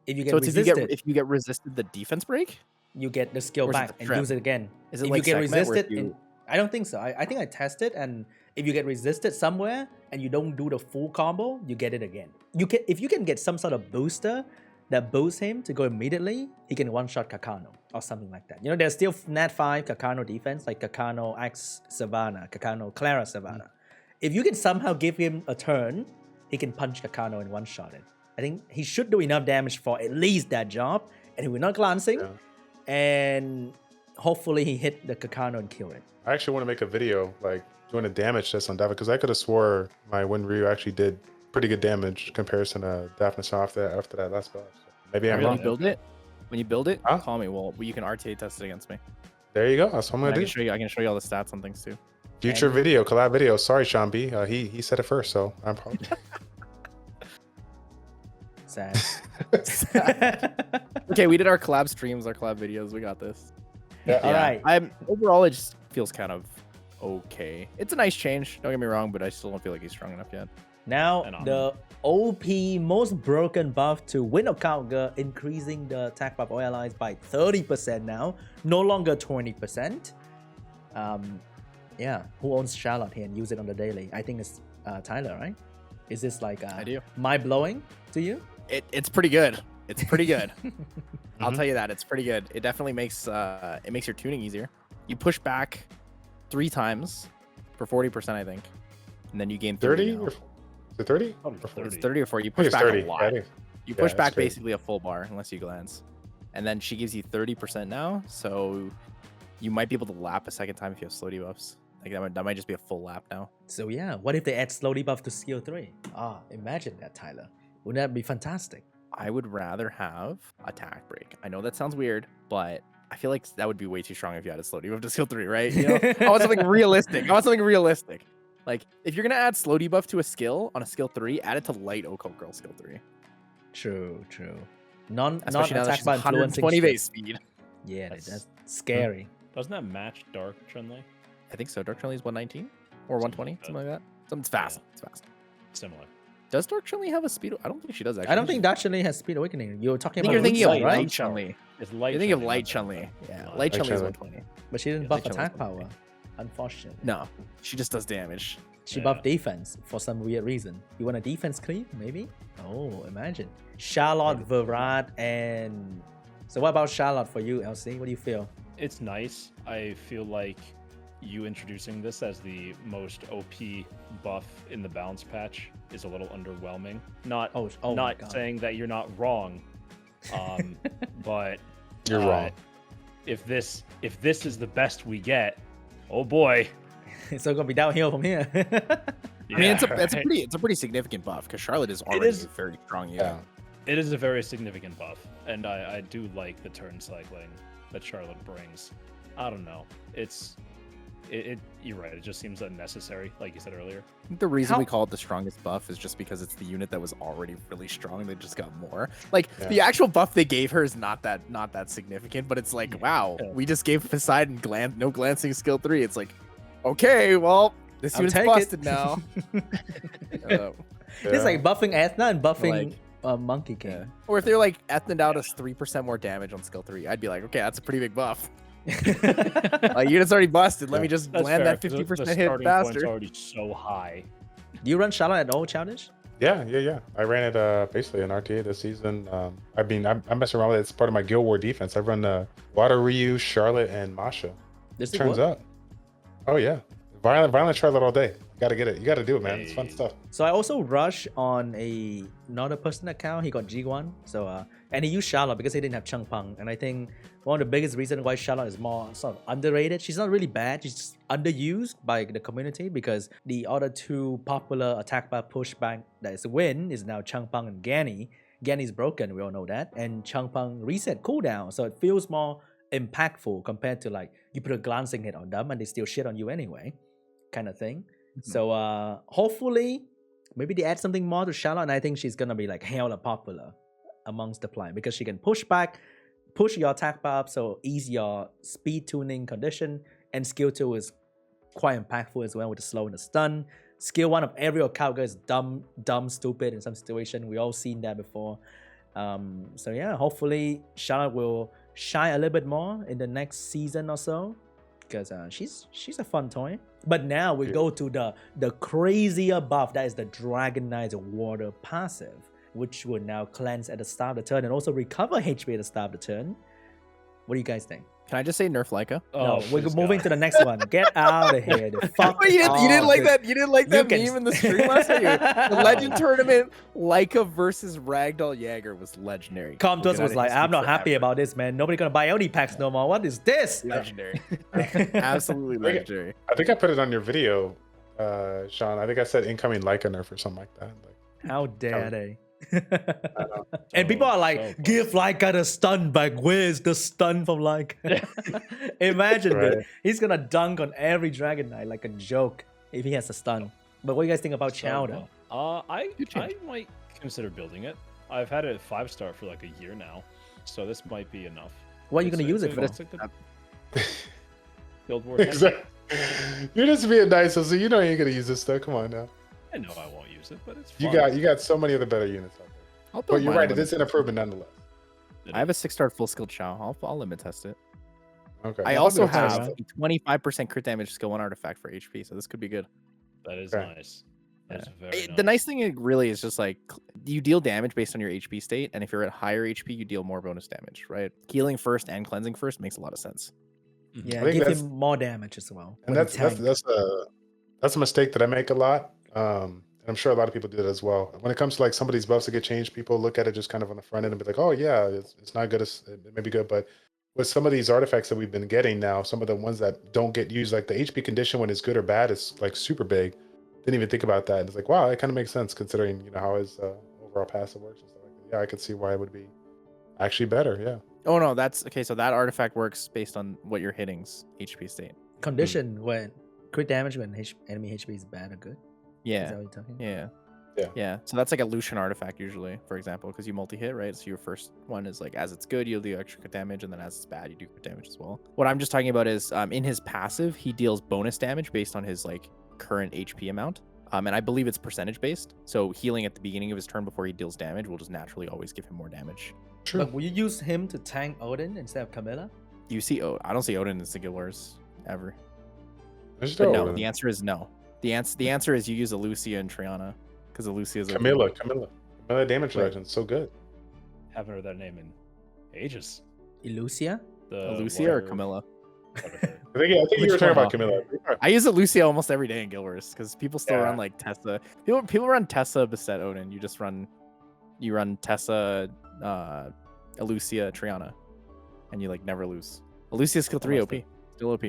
If you get So it's resisted, if you get resisted the defense break? you get the skill Or is it back the and trap? use it again. Is it if like you get segment where resisted, you- I don't think so. I think I tested, and if you get resisted somewhere and you don't do the full combo, you get it again. If you can get some sort of booster that boosts him to go immediately, he can one-shot Kakano or something like that. You know, there's still Nat 5 Kakano defense, like Kakano X Savannah, Kakano Clara Savannah. If you can somehow give him a turn, he can punch Kakano and one-shot it. I think he should do enough damage for at least that job, and he will not glancing, and hopefully he hit the Kakano and kill it. I actually want to make a video like doing a damage test on Daphne, because I could have swore my Wind Ryu actually did pretty good damage in comparison to Daphne after that last spell. So maybe I'm When wrong. you build it, Huh? call me. Well, you can RTA test it against me. There you go. That's what I'm I gonna can do. show you. I can show you all the stats on things too. Future video, collab video. Sorry, SeanB. He said it first, so I'm probably. Sad. Okay, we did our collab streams, our collab videos. We got this. All right. Overall, it just feels kind of okay. It's a nice change. Don't get me wrong, but I still don't feel like he's strong enough yet. Now, And the OP most broken buff to win Occult Girl, increasing the attack buff of all allies by 30% now, no longer 20%. Yeah, who owns Charlotte here and use it on the daily? I think it's Tyler, right? Is this like I do. mind-blowing to you? It's pretty good. It's pretty good. I'll Mhm. tell you that. It's pretty good. It definitely makes your tuning easier. You push back 3 times for 40%, I think, and then you gain 30. 30? Or, is it 30? Probably Or 30. It's 30 or 40. You I think push it's back 30. a lot. I think- You yeah, push it's back crazy. basically a full bar unless you glance, and then she gives you 30% now. So you might be able to lap a second time if you have slow debuffs. Like that might just be a full lap now. So yeah, what if they add slow debuff to skill 3? Imagine that, Tyler. Wouldn't that be fantastic? I would rather have attack break. I know that sounds weird, but I feel like that would be way too strong if you had a slow debuff to skill 3, right? You know? I want something realistic. Like, if you're gonna add slow debuff to a skill on a skill 3, add it to light Occult Girl skill 3. True. Especially now that Non-attack she's by influencing 120 strip. base speed. Yeah, That's- that's scary. Doesn't that match Dark Chun-Li? I think so. Dark Chun-Li is 119 or 120, something like that. Something's fast. Yeah. It's fast. Similar. Does Dark Chun-Li have a speed? I don't think she does actually. I don't think Chun-Li has speed awakening. You're I talking think about you're thinking of Light, right? Light Chun-Li. It's light. You're thinking of Chun-Li, Light not Chun-Li. Dark. Yeah, Light Light Chun-Li is Chun-Li. 120. But she didn't Yeah, buff Light Chun-Li's attack power, 120. unfortunately. No, she just does damage. She Yeah. buffed defense for some weird reason. You want a defense cleave, maybe? Oh, imagine. Charlotte, Verrat, and So what about Charlotte for you, LC? What do you feel? It's nice. I feel like you introducing this as the most OP buff in the balance patch is a little underwhelming. Not my God. saying that you're not wrong, but You're wrong. If this is the best we get, oh boy, It's all gonna be downhill from here. I mean, it's a pretty significant buff because Charlotte is already a very strong unit. Yeah. It is a very significant buff, and I do like the turn cycling that Charlotte brings. I don't know. You're right. It just seems unnecessary, like you said earlier. I think the reason we call it the strongest buff is just because it's the unit that was already really strong. They just got more. Like the actual buff they gave her is not that significant, but it's like, wow, we just gave Poseidon no glancing skill 3. It's like, okay, well, this unit's busted now. It's like buffing Ethna and buffing Monkey King. Yeah. Or if they're like Ethna now does 3% more damage on skill 3, I'd be like, okay, that's a pretty big buff. Unit's already busted. Let me just land that 50% hit faster. Point's already so high. Do you run Charlotte at all, Childish? Yeah. I ran it basically in RTA this season. I mean, I'm messing around with it. It's part of my Guild War defense. I run Water Ryu, Charlotte, and Masha. Turns out. Oh yeah, violent Charlotte all day. You gotta get it. You gotta do it, man. It's fun stuff. So I also rush on another person account. He got Jeogun. So and he used Charlotte because he didn't have Chung Pang. And I think one of the biggest reasons why Charlotte is more sort of underrated. She's not really bad. She's just underused by the community because the other two popular attack by pushback that is a win is now Chung Pang and Ganny. Ganny's broken. We all know that. And Chung Pang reset cooldown. So it feels more impactful compared to like you put a glancing hit on them and they still shit on you anyway, kind of thing. So hopefully maybe they add something more to Charlotte, and I think she's gonna be like hella popular amongst the play because she can push back, push your attack bar up, so ease your speed tuning condition, and skill 2 is quite impactful as well with the slow and the stun. Skill 1 of every Occult is dumb, stupid in some situation. We all seen that before. So yeah, hopefully Charlotte will shine a little bit more in the next season or so because she's a fun toy. But now we go to the crazier buff, that is the Dragonite Water passive, which will now cleanse at the start of the turn and also recover HP at the start of the turn. What do you guys think? Can I just say nerf Leica? No, we're moving to the next one. Get out of here. You didn't like that. You didn't like that meme in the stream last night. The Legend tournament, Leica versus Ragdoll Jaeger was legendary. Comtos was like, I'm not happy about this, man. Nobody gonna buy LD packs no more. What is this? Legendary. Absolutely legendary. I think I put it on your video, Sean. I think I said incoming Leica nerf or something like that. Like, how dare they? And people are like, give Leica the stun back. Where's the stun from Leica? Imagine it. He's gonna dunk on every Dragonite like a joke if he has a stun. But what do you guys think about Chow though? I might consider building it. I've had it 5-star for like a year now, so this might be enough. What are you gonna use it for? Guild War. Exactly. You're just being nice, so you know you ain't gonna use this stuff. Come on now. I know I won't use it, but it's fun. You got so many other better units out there. But you're right, it is an improvement nonetheless. I have a 6-star full skill Chow. I'll limit test it. Okay. I also have a 25% crit damage skill 1 artifact for HP, so this could be good. That is nice. That's very nice. The nice thing really is just like you deal damage based on your HP state, and if you're at higher HP, you deal more bonus damage, right? Healing first and cleansing first makes a lot of sense. Yeah, give him more damage as well. And that's a mistake that I make a lot. And I'm sure a lot of people do that as well. When it comes to like some of these buffs that get changed, people look at it just kind of on the front end and be like, oh yeah, it's not good, it may be good. But with some of these artifacts that we've been getting now, some of the ones that don't get used, like the HP condition when it's good or bad is like super big. Didn't even think about that. And it's like, wow, it kind of makes sense considering, how his overall passive works and stuff like that. Yeah, I could see why it would be actually better. Yeah. Oh no, that's okay. So that artifact works based on what your hitting's HP state. Condition when crit damage when enemy HP is bad or good. Yeah. Is that what you're talking? Yeah. So that's like a Lucian artifact usually, for example, because you multi-hit, right? So your first one is like, as it's good, you'll do extra crit damage, and then as it's bad, you do crit damage as well. What I'm just talking about is in his passive, he deals bonus damage based on his like current HP amount. And I believe it's percentage based. So healing at the beginning of his turn before he deals damage will just naturally always give him more damage. True. But will you use him to tank Odin instead of Camilla? You see, I don't see Odin in Sige Wars ever. But no, the answer is no. The answer is you use Lucia and Triana because Lucia is Camilla damage reduction, so good. Haven't heard that name in ages. Lucia. The Lucia or water- Camilla? whatever. I think you were Which talking one? about Camilla. I use Lucia almost every day in Guild Wars because people still Yeah. run like Tessa. People run Tessa, Beset, Odin. You run Tessa, Lucia, Triana, and you like never lose. Lucia skill 3 OP, still OP.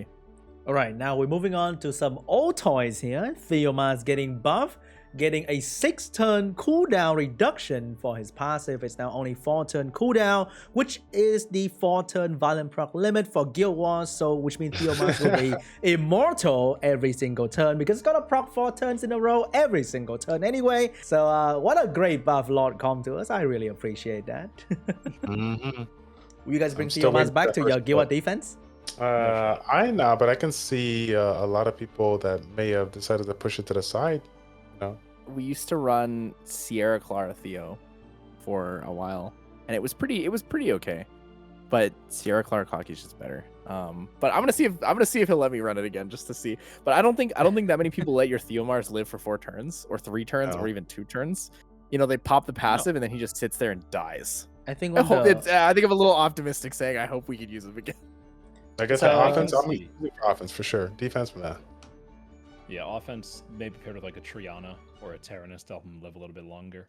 All right, now we're moving on to some old toys here. Theomars getting buff, getting a 6-turn cooldown reduction for his passive. It's now only 4-turn cooldown, which is the 4-turn violent proc limit for Guild Wars. So, which means Theomars will be immortal every single turn because it's gonna proc 4 turns in a row every single turn anyway. So, what a great buff Lord come to us. I really appreciate that. Mhm. Will you guys bring I'm still Theomars waiting back for to that your first Guild Wars buff. defense? But I can see a lot of people that may have decided to push it to the side. We used to run Sierra Clara Theo for a while, and it was pretty okay. But Sierra Clara Cocky is just better. But I'm gonna see if he'll let me run it again just to see. But I don't think that many people let your Theomars live for 4 turns or 3 turns No. or even 2 turns. You know, they pop the passive and then he just sits there and dies. I think I one hope of the, I think I'm a little optimistic saying I hope we could use him again. I guess So, I offense, can I'm see- for offense for sure. Defense, nah. Yeah, offense maybe paired with like a Triana or a Tyrannus to help him live a little bit longer.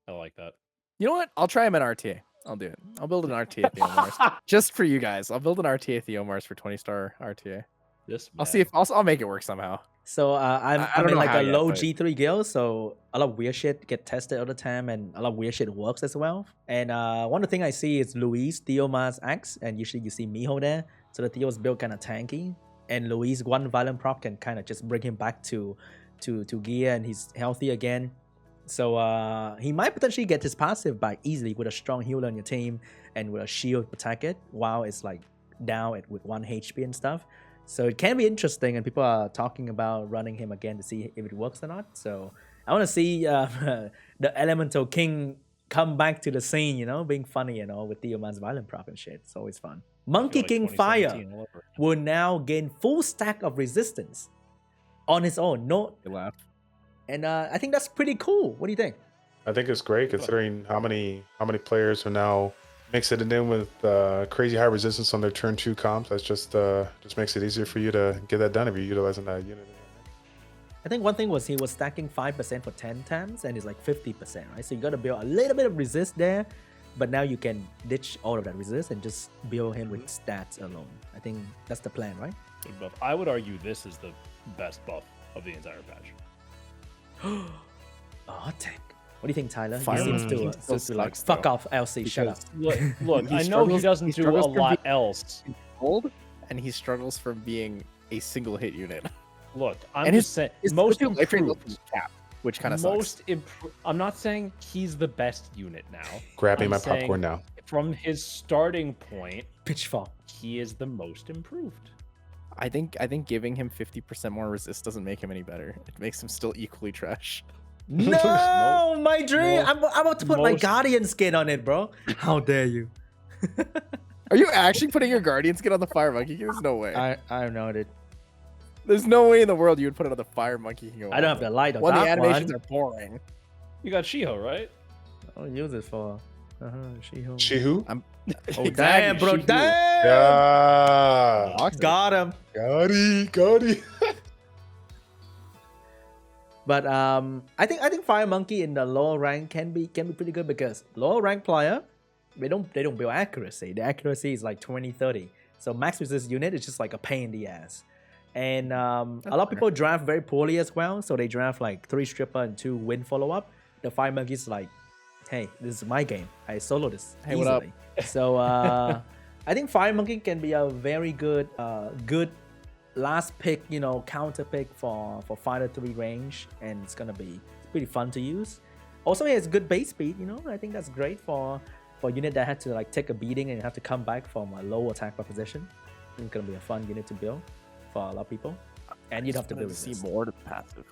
I like that. You know what? I'll try him in RTA. I'll do it. I'll build an RTA Theomars just for you guys. I'll build an RTA Theomars for 20-star RTA. This I'll see if I'll make it work somehow. So I'm I don't in know like how a yet, low but- G3 guild, so a lot of weird shit get tested all the time, and a lot of weird shit works as well. And one of the things I see is Luis Theomars Axe, and usually you see Mei Hou there. So the Theo's build kind of tanky, and Luis one violent proc can kind of just bring him back to gear, and he's healthy again. So he might potentially get his passive back easily with a strong healer on your team and with a shield to protect it while it's like down with 1 HP and stuff. So it can be interesting, and people are talking about running him again to see if it works or not. So I want to see the Elemental King come back to the scene, you know, being funny and all with Theoman's violent proc and shit. It's always fun. Monkey King Fire will now gain full stack of resistance on his own. No, You laugh. and I think that's pretty cool. What do you think? I think it's great considering how many players are now mixing it in with crazy high resistance on their turn 2 comps. That's just makes it easier for you to get that done if you're utilizing that unit. I think one thing was he was stacking 5% for 10 times, and it's like 50%, right? So you got to build a little bit of resist there, but now you can ditch all of that resist and just build him with stats alone. I think that's the plan, right? Good buff. I would argue this is the best buff of the entire patch. A hot take. What do you think, Tyler? Fire He seems Monkey to still be like, sucks, fuck though, off, LC, shut up. because Look, He I know he struggles- doesn't he do a struggles from lot being- else. Old, and he struggles from being a single hit unit. Look, I'm And just saying His most life rate improved. is capped, which kind of sucks. I'm not saying he's the best unit now. Grabbing I'm my saying popcorn now. From his starting point, Pitchfork. he is the most improved. I think giving him 50% more resist doesn't make him any better. It makes him still equally trash. No, my dream. I'm about to put my most- Guardian skin on it, bro. How dare you? Are you actually putting your Guardian skin on the Fire Monkey King? There's no way. I don't know, dude. There's no way in the world you would put it on the Fire Monkey King. I don't have the light on One, the that animations one. are boring. You got Shiho, right? I'll use it for She-Hulk. She who? Oh, damn, bro, She-Hulk. damn! Yeah. Got him. Got it. But I think Fire Monkey in the lower rank can be pretty good because lower rank player, they don't build accuracy. The accuracy is like 20-30. So max resist unit is just like a pain in the ass. And a lot of people draft very poorly as well. So they draft like 3 stripper and 2 win follow up. The Fire Monkey is like, hey, this is my game. I solo this Hey, easily. what up? So I think Fire Monkey can be a very good last pick, you know, counter pick for Fighter 3 range, and it's gonna be pretty fun to use. Also, he has good base speed, you know. I think that's great for a unit that had to like take a beating and have to come back from a low attack position. I think it's gonna be a fun unit to build for a lot of people, and you'd have to build see resist. more to the passive.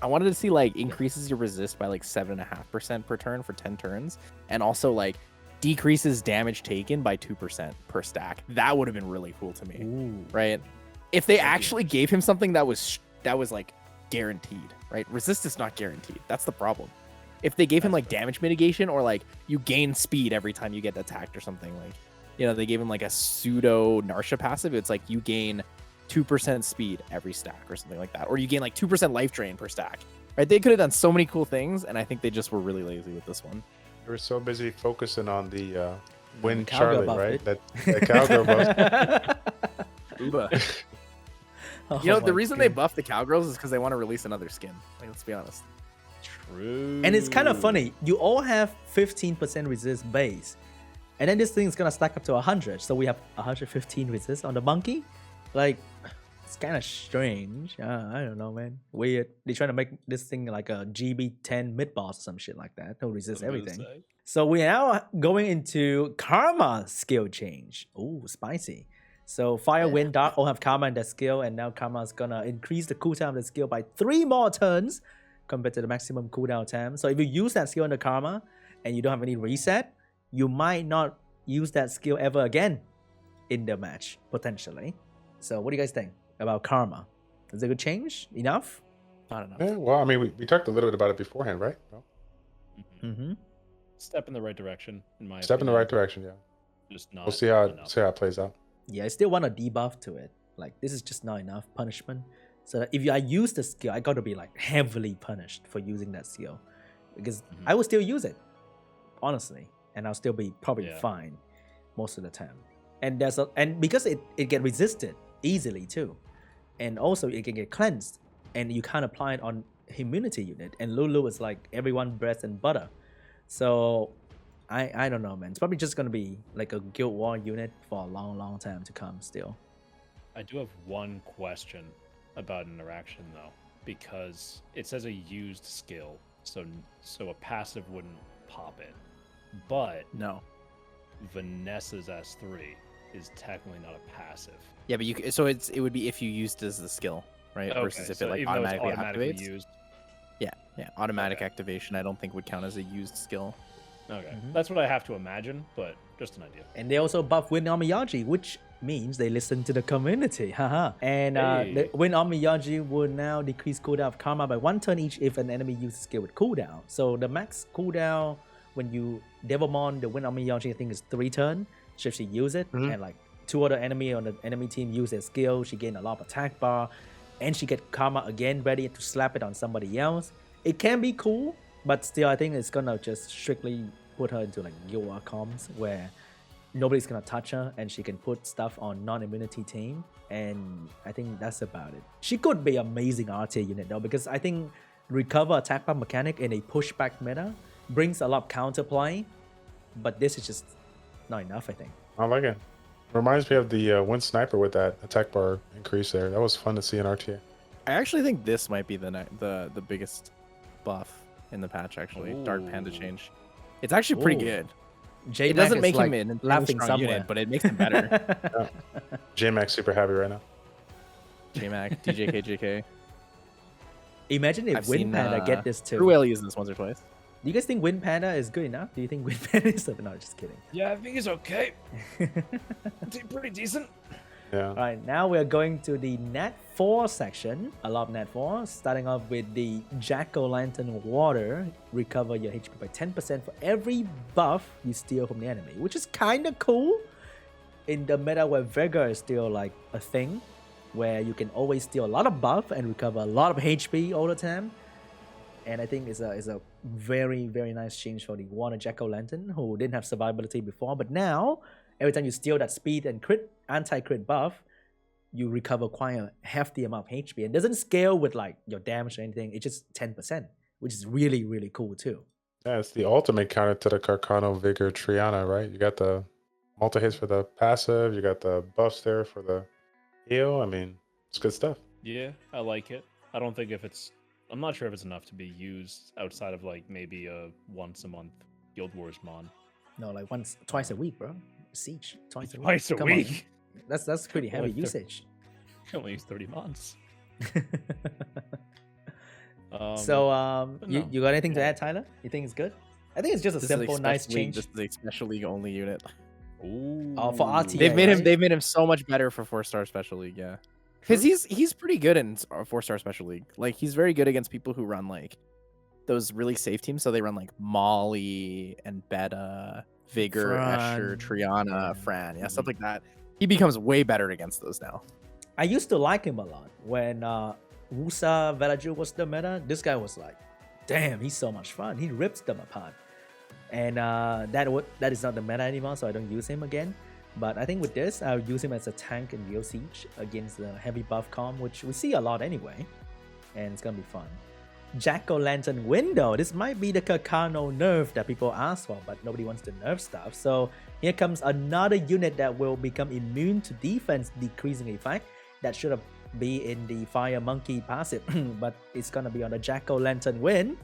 I wanted to see like increases your resist by like 7.5% per turn for 10 turns, and also like decreases damage taken by 2% per stack. That would have been really cool to me, Ooh. right? If they actually gave him something that was like guaranteed, right? Resist is not guaranteed. That's the problem. If they gave him like damage mitigation or like you gain speed every time you get attacked or something, like they gave him like a pseudo Narsha passive. It's like you gain 2% speed every stack or something like that, or you gain like 2% life drain per stack. Right? They could have done so many cool things, and I think they just were really lazy with this one. They were so busy focusing on the win Cowgirl Charlotte, buff right? it. That cowgirl buff. Uba. Oh The my reason they God. buff the Cowgirls is because they want to release another skin. Like, let's be honest. True. And it's kind of funny. You all have 15% resist base. And then this thing is going to stack up to 100. So we have 115 resist on the monkey. Like, it's kind of strange. I don't know, man. Weird. They're trying to make this thing like a GB10 mid boss or some shit like that. They'll resist everything. So we are now going into Karma skill change. Ooh, spicy. So Fire, Wind, Dark all have Karma in their skill, and now Karma is gonna increase the cooldown of the skill by 3 more turns compared to the maximum cooldown time. So if you use that skill on the Karma and you don't have any reset, you might not use that skill ever again in the match, potentially. So what do you guys think about Karma? Is it a good change? Enough? I don't know. Yeah, well, I mean, we talked a little bit about it beforehand, right? No? Mm-hmm. Step in the right direction, in my Step in the opinion. right direction, yeah. Just not We'll see how enough. it plays out. Yeah, I still want a debuff to it. Like, this is just not enough punishment. So that if I use the skill, I gotta be like heavily punished for using that skill. Because I will still use it, honestly. And I'll still be probably fine most of the time. And because it get resisted easily too. And also it can get cleansed. And you can't apply it on immunity unit. And Lulu is like everyone bread and butter. So I don't know, man. It's probably just gonna be like a Guild War unit for a long time to come still. I do have one question about interaction though, because it says a used skill, so a passive wouldn't pop it, but No. Vanessa's S3 is technically not a passive. Yeah, but it would be if you used it as the skill, right? Versus if so it like even though it's automatically activates. used. Yeah, automatic activation I don't think would count as a used skill. Okay, that's what I have to imagine, but just an idea. And they also buff Wind Amiyaji, which means they listen to the community. Haha. And the Wind Amiyaji will now decrease cooldown of Karma by 1 turn each if an enemy uses skill with cooldown. So the max cooldown when you Devilmon the Wind Amiyaji, I think is 3 turns. So if she use it, and like 2 other enemy on the enemy team use their skill, she gain a lot of attack bar, and she get Karma again ready to slap it on somebody else. It can be cool, but still I think it's gonna just strictly put her into like Guild War comms where nobody's gonna touch her and she can put stuff on non-immunity team, and I think that's about it. She could be amazing RTA unit though, because I think recover attack bar mechanic in a pushback meta brings a lot of counterplay, but this is just not enough, I think. I like it. Reminds me of the Wind Sniper with that attack bar increase there. That was fun to see in RTA. I actually think this might be the biggest buff in the patch. Actually, Dark Panda change. It's actually pretty good. J-Mac It doesn't is make like him an laughing strong somewhere. unit, but it makes him better. J-Max super happy right now. J-Mac, DJK, JK. Imagine if I've Wind seen, Panda get this too. Cruel uses this once or twice. Do you guys think Wind Panda is good enough? Do you think Wind Panda is no, just kidding. Yeah, I think it's okay. Pretty decent. Yeah. Alright, now we're going to the Nat 4 section. I love Nat 4. Starting off with the Jack-O-Lantern Water. Recover your HP by 10% for every buff you steal from the enemy, which is kind of cool in the meta where Vega is still like a thing, where you can always steal a lot of buff and recover a lot of HP all the time. And I think it's a very, very nice change for the Water Jack-O-Lantern, who didn't have survivability before, but now every time you steal that speed and crit anti-crit buff, you recover quite a hefty amount of HP. And it doesn't scale with like your damage or anything. It's just 10%, which is really, really cool too. Yeah, it's the ultimate counter to the Carcano Vigor Triana, right? You got the multi-hits for the passive, you got the buffs there for the heal. I mean, it's good stuff. Yeah, I like it. I don't think I'm not sure if it's enough to be used outside of like maybe a once a month Guild Wars mon. No, like twice a week, bro. Siege, twice a week. Twice a Come on. week. That's pretty heavy What? usage. I only use 30 months. So, but you, no. you got anything to add, Tyler? You think it's good? I think it's just a This is simple, nice change. This is a special league only unit. Ooh. For RTA. They've made him. right? They've made him so much better for 4-star special league. Yeah, because he's pretty good in 4-star special league. Like he's very good against people who run like those really safe teams. So they run like Molly and Beta, Vigor, Escher, Fran. Triana, Fran, stuff like that. He becomes way better against those now. I used to like him a lot when Wusa Velaju was the meta. This guy was like, damn, he's so much fun. He rips them apart. And that is not the meta anymore, so I don't use him again. But I think with this, I'll use him as a tank in Real Siege against the heavy buff com, which we see a lot anyway. And it's gonna be fun. Jack-o'-lantern window. This might be the Kakano nerf that people ask for, but nobody wants to nerf stuff. So here comes another unit that will become immune to defense decreasing effect. That should have be in the Fire Monkey passive, but it's gonna be on the Jack-o'-lantern wind.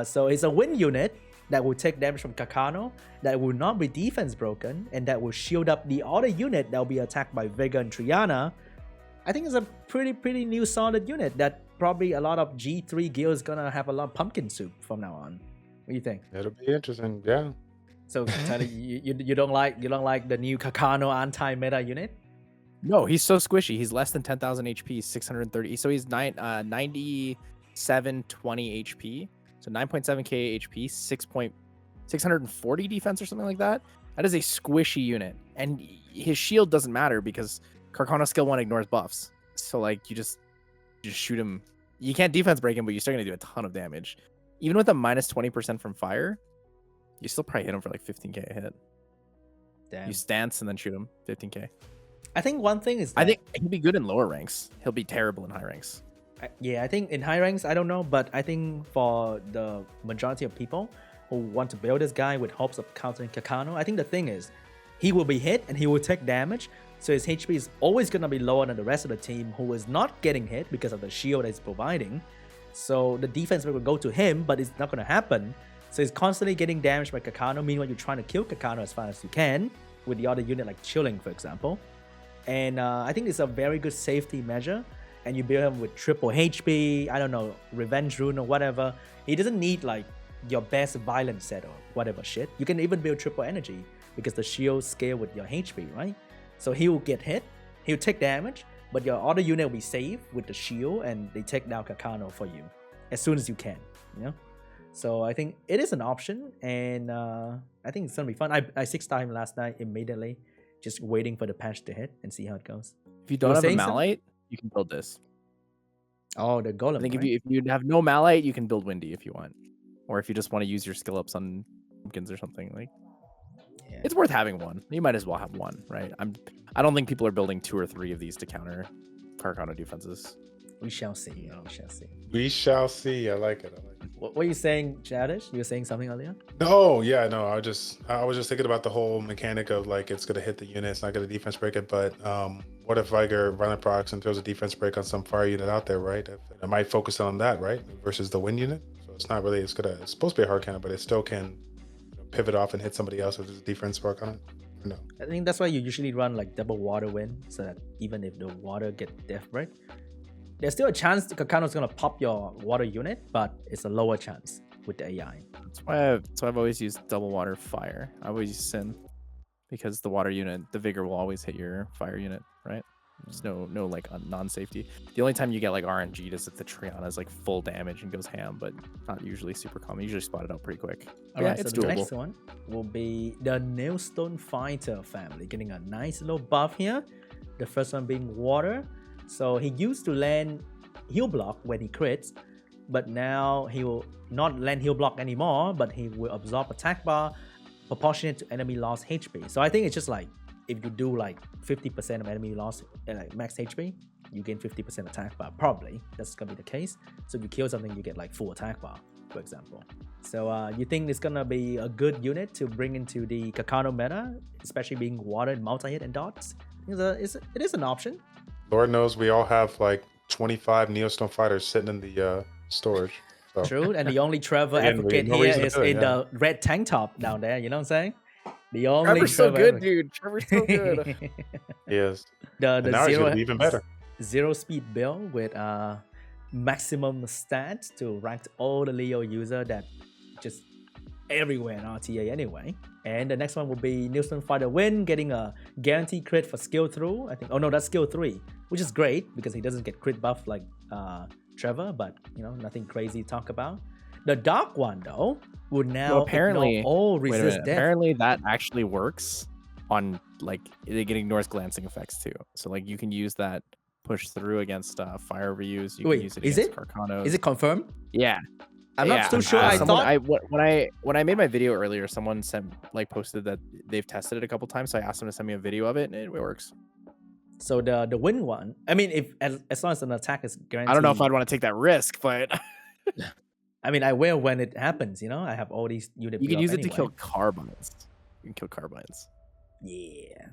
So it's a wind unit that will take damage from Kakano, that will not be defense broken, and that will shield up the other unit that will be attacked by Vega and Triana. I think it's a pretty new solid unit that probably a lot of G3 guilds gonna have a lot of pumpkin soup from now on. What do you think? It'll be interesting, yeah. So Tyler, you don't like the new Kakano anti-meta unit? No, he's so squishy. He's less than 10,000 HP, 630. So he's 9720 HP. So 9.7k HP, 640 defense or something like that. That is a squishy unit. And his shield doesn't matter because Karkana skill 1 ignores buffs. So like you just shoot him. You can't defense break him, but you're still gonna do a ton of damage. Even with a minus 20% from fire, you still probably hit him for like 15k a hit. Damn. You stance and then shoot him 15k. I think one thing is I think he'll be good in lower ranks. He'll be terrible in high ranks. Yeah, I think in high ranks, I don't know, but I think for the majority of people who want to build this guy with hopes of countering Kakano, I think the thing is, he will be hit and he will take damage, so his HP is always going to be lower than the rest of the team who is not getting hit because of the shield that he's providing. So the defense will go to him, but it's not going to happen. So he's constantly getting damaged by Kakano, meanwhile you're trying to kill Kakano as fast as you can, with the other unit like Chilling, for example. And I think it's a very good safety measure. And you build him with triple HP, I don't know, Revenge Rune or whatever. He doesn't need like your best violent set or whatever shit. You can even build triple energy because the shield scale with your HP, right? So he will get hit, he'll take damage, but your other unit will be safe with the shield and they take down Kakano for you as soon as you can, you know? So I think it is an option, and I think it's gonna be fun. I 6-starred him last night immediately, just waiting for the patch to hit and see how it goes. If you don't have a saying Malite, you can build this. Oh, the golem. I think right? if you have no Malite, you can build Windy if you want, or if you just want to use your skill ups on pumpkins or something. Like, Yeah. it's worth having one. You might as well have one, right? I don't think people are building 2 or 3 of these to counter Karkano defenses. We shall see. We shall see. We shall see. I like it. What were you saying, Chadish? You were saying something earlier? No, yeah, no. I was just thinking about the whole mechanic of like it's gonna hit the unit, it's not gonna defense break it. But what if Viger violent procs and throws a defense break on some fire unit out there, right? I might focus on that, right? Versus the wind unit. So it's not really. It's supposed to be a hard cannon, but it still can pivot off and hit somebody else if there's a defense spark on it. No. I think that's why you usually run like double water wind, so that even if the water get death break, there's still a chance Kakano's gonna pop your water unit, but it's a lower chance with the AI. That's why I've always used double water fire. I always use Sin because the water unit, the vigor will always hit your fire unit, right? There's no like non-safety. The only time you get like RNG is if the Triana is like full damage and goes ham, but not usually super common. Usually spot it out pretty quick. Alright, It's so the doable. next one will be the Neostone Fighter family, getting a nice little buff here. The first one being water. So he used to land heal block when he crits, but now he will not land heal block anymore, but he will absorb attack bar proportionate to enemy lost HP. So I think it's just like if you do like 50% of enemy loss like max HP, you gain 50% attack bar. Probably that's gonna be the case. So if you kill something, you get like full attack bar, for example. So you think it's gonna be a good unit to bring into the Kakano meta, especially being water and multi-hit and dots? It is an option. Lord knows we all have like 25 Neostone Fighters sitting in the storage. So. True, and the only Trevor Again, advocate no here reason to is do it, in the red tank top down there. You know what I'm saying? The only Trevor's so Trevor good, dude. Trevor's so good. He is. the And now he's zero gonna be even better. zero speed build with maximum stats to rank all the Leo user that just everywhere in RTA anyway. And the next one will be Neostone Fighter Win, getting a guaranteed crit for skill through. I think. Oh no, that's skill 3, which is great because he doesn't get crit buff like Trevor, but you know, nothing crazy to talk about. The dark one though would now Well, apparently, ignore all wait a resist minute. death. Apparently, that actually works on like it ignores glancing effects too. So like you can use that push through against fire reviews. You Wait, can use it is against it? Carcanos. Is it confirmed? Yeah. I'm Yeah, not too sure. I someone- thought when I made my video earlier, someone posted that they've tested it a couple times. So I asked them to send me a video of it, and it works. so. The wind one. I mean, if as long as an attack is guaranteed. I don't know if I'd want to take that risk, but I mean, I will when it happens. You know, I have all these unit. you can build use it anyway. to kill carbines. You can kill carbines. Yeah,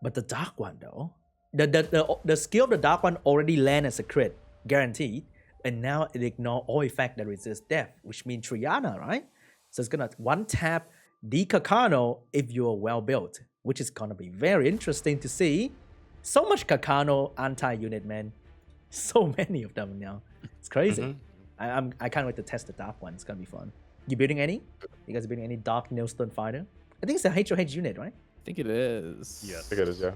but the dark one though, the skill of the dark one already land as a crit, guaranteed, and now it ignore all effect that resist death, which means Triana, right? So it's gonna one tap the Kakano if you're well built, which is gonna be very interesting to see. So much Kakano anti-unit, man. So many of them now. It's crazy. I can't wait to test the dark one. It's gonna be fun. You building any? You guys building any dark Neostone fighter? I think it's a HOH unit, right? I think it is. Yes. I think it is, yeah. I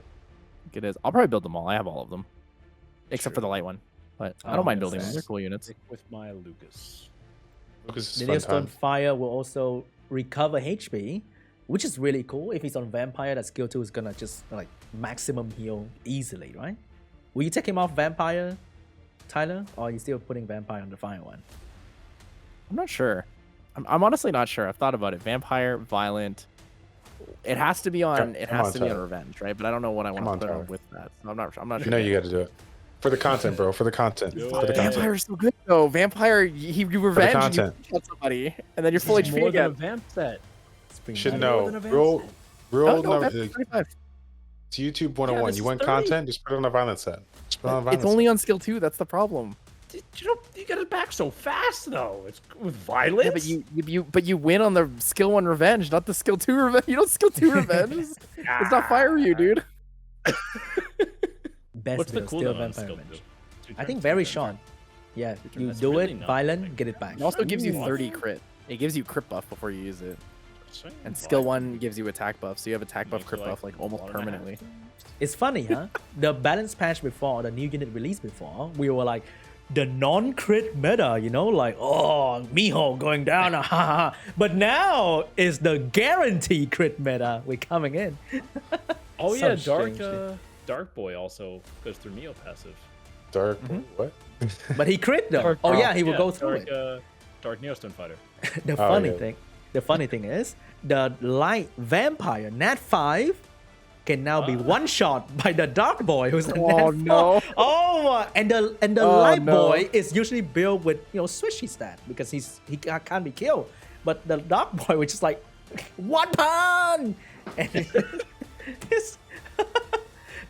think it is. I'll probably build them all. I have all of them, except for the light one. But I Oh, don't mind that's building them. sad. They're cool units. Stick with my Lucas. Lucas The is fun Neostone time. Fire will also recover HP, which is really cool. If he's on Vampire, that skill 2 is gonna just like maximum heal easily, right? Will you take him off Vampire, Tyler, or are you still putting Vampire on the Fire one? I'm not sure. I'm honestly not sure. I've thought about it. Vampire, violent. It has to be on. It Come has on, to be on Tyler. revenge, right? But I don't know what I want Come to on, put on Tyler. with that. So I'm not. I'm not You sure. know you got to do it. For the content, bro. For the content. Do For the it. content. Vampire is so good though. Vampire, you revenge and you content. shot somebody, and then you're full It's HP more than a again. vamp set. You should More know. than a vamp Real, set. real No, number. that's 25. It's YouTube 101. this You is want 30. content? Just put it on a violent set. Just put it on a violent It's only on skill 2. That's the problem. You get it back so fast though. It's with violence. Yeah, but you win on the skill 1 revenge, not the skill 2 revenge. You don't skill 2 revenge. It's not fire you, dude. Best What's the build, still cooldown on Vampire skill Revenge. 2? I think very short. Yeah, you That's do really it, not violent, big. get it back. It also gives you Ooh. 30 crit. It gives you crit buff before you use it. And skill 1 gives you attack buff, so you have attack buff, Makes crit you, buff like almost 1.5. permanently. It's funny, huh? The balance patch before, the new unit release before, we were like, the non-crit meta, you know, like, oh, Miho going down, ha ha ha. But now is the guarantee crit meta. We're coming in. Oh So yeah, dark strange. Dark Boy also goes through Neo passive. Dark. What? But he crit though. Dark- Oh yeah, he will yeah, go through dark, it. Dark Neostone Fighter. The Oh, funny yeah. thing, the funny thing is, the light vampire Nat 5 can now be one shot by the dark boy who's a Oh, Nat 4. no. Oh, and the Oh, light no. boy is usually built with swishy stat because he can't be killed. But the dark boy, which is like 1 pound, and it's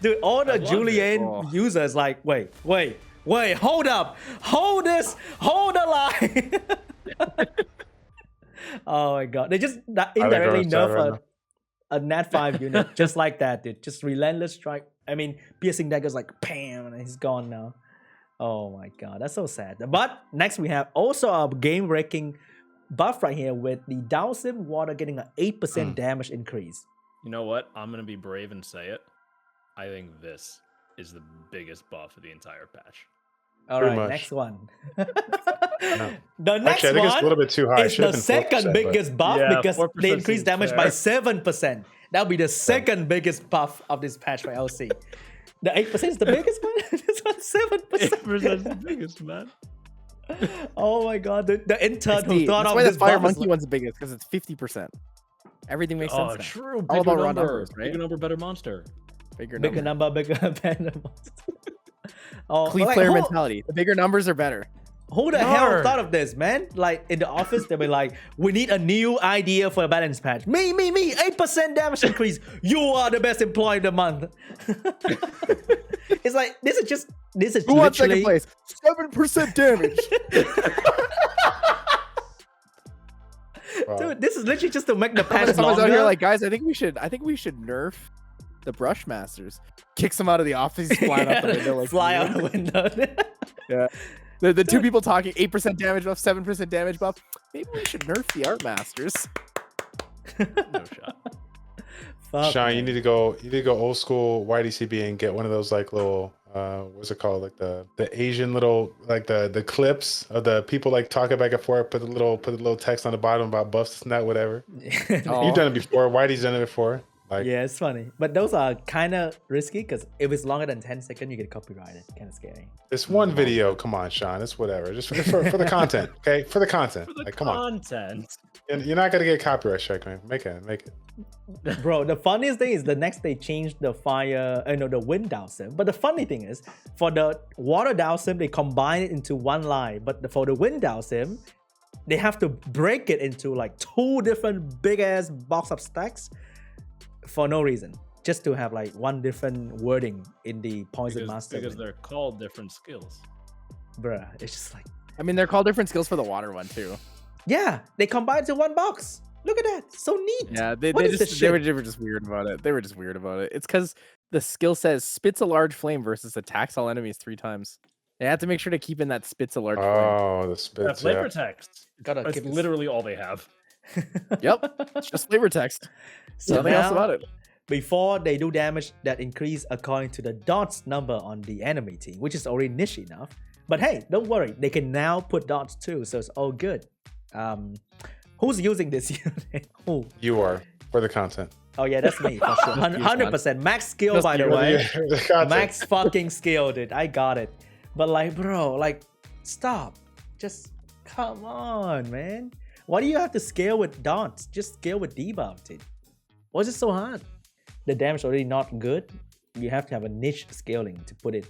dude, all the love it. Julian Oh. users like, wait, hold up, hold this, hold the line. Oh my god, they just indirectly chat right nerf now. a Nat 5 unit just like that, dude. Just relentless strike. I mean, piercing daggers like bam, and he's gone now. Oh my god, that's so sad. But next we have also a game breaking buff right here with the Dhalsim water getting an 8% damage increase. You know what? I'm gonna be brave and say it. I think this is the biggest buff of the entire patch. All Pretty right, much. next one. No. The next Actually, I think it's a one little bit too high. It is should have the been 4%, second but- biggest buff Yeah, because 4% they increase seems damage fair. by 7%. That'll be the second biggest buff of this patch by LC. The 8% is the biggest one? This one's 7%. the biggest, man. Oh my god, the intern who thought That's of why the this fire buff is monkey one's the biggest, because it's 50%. Everything makes Oh, sense now. true. All Bigger about raw number. numbers, right? Bigger number, better monster. Bigger bigger number. number, bigger better. Oh, Clean like, player who, mentality. The bigger numbers are better. who the hell Yarr. thought of this, man? Like in the office, they'll be like, we need a new idea for a balance patch. Me, 8% damage increase. You are the best employee of the month. It's like, this is Who wants second literally place? 7% damage. Wow. Dude, this is literally just to make the patch Someone's longer. out here like, guys, I think we should nerf the brush masters. Kicks them out of the office, he's flying out the window like fly out the window. Yeah. The two people talking 8% damage buff, 7% damage buff. Maybe we should nerf the art masters. No shot. Fuck, Sean, man. you need to go old school YDCB and get one of those like little what's it called? Like the Asian little like the clips of the people like talking back and forth, put the little text on the bottom about buffs and that whatever. Oh. You've done it before. Whitey's done it before. Like Yeah, it's funny. But those are kind of risky because if it's longer than 10 seconds, you get copyrighted. Kind of scary. this one video, come on, Sean, it's whatever. Just for the content, okay? For the content. For the Like, come on. content. You're not gonna get copyright strike, man. Make it. Bro, the funniest thing is the next they changed the the wind Dhalsim. But the funny thing is, for the water Dhalsim, they combine it into one line. But for the wind Dhalsim, they have to break it into like 2 different big ass box of stacks for no reason. Just to have like one different wording in the Poison Master. Because they're called different skills. Bruh, it's just like, I mean, they're called different skills for the water one too. yeah, they combine into one box. Look at that. So neat. Yeah, What is this they were shit? just weird about it. They were just weird about it. It's because the skill says spits a large flame versus attacks all enemies 3 times. They have to make sure to keep in that spits a large flame. Oh, the spits. That's flavor text. Gotta That's keep this- literally all they have. Yep, it's just flavor text. So Nothing else now, about it. before they do damage that increase according to the dots number on the enemy team, which is already niche enough. But hey, don't worry, they can now put dots too, so it's all good. Who's using this unit? Who? You are for the content. Oh yeah, that's me for sure. 100%. Max skill, Just by the you. way. The content. Max fucking skill, dude. I got it. But like, bro, like, stop. Just come on, man. Why do you have to scale with dots? Just scale with debuff, dude. Why is it so hard? The damage already not good. You have to have a niche scaling to put it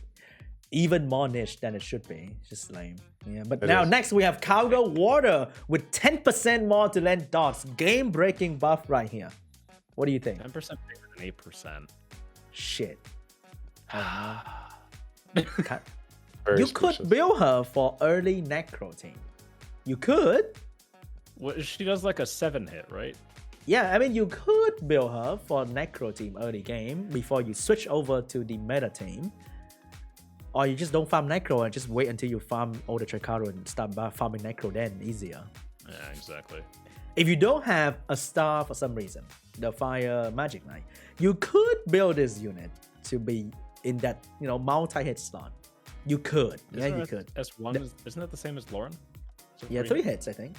even more niche than it should be. It's just lame. Yeah, but It now is. next we have Cowgirl Water with 10% more to land dots. Game breaking buff right here. What do you think? 10% bigger than 8%. Shit. Oh, no. Very You could suspicious. build her for early necro team. You could. What, she does like a 7-hit, right? Yeah, I mean, you could build her for necro team early game before you switch over to the meta team. Or you just don't farm necro and just wait until you farm all the Tricaru and start farming necro then, easier. Yeah, exactly. If you don't have a star for some reason, the Fire Magic Knight, you could build this unit to be in that, multi-hit slot. You could. Yeah, you could. S1 isn't that the same as Lauren? Is it Yeah, 3 hits, I think.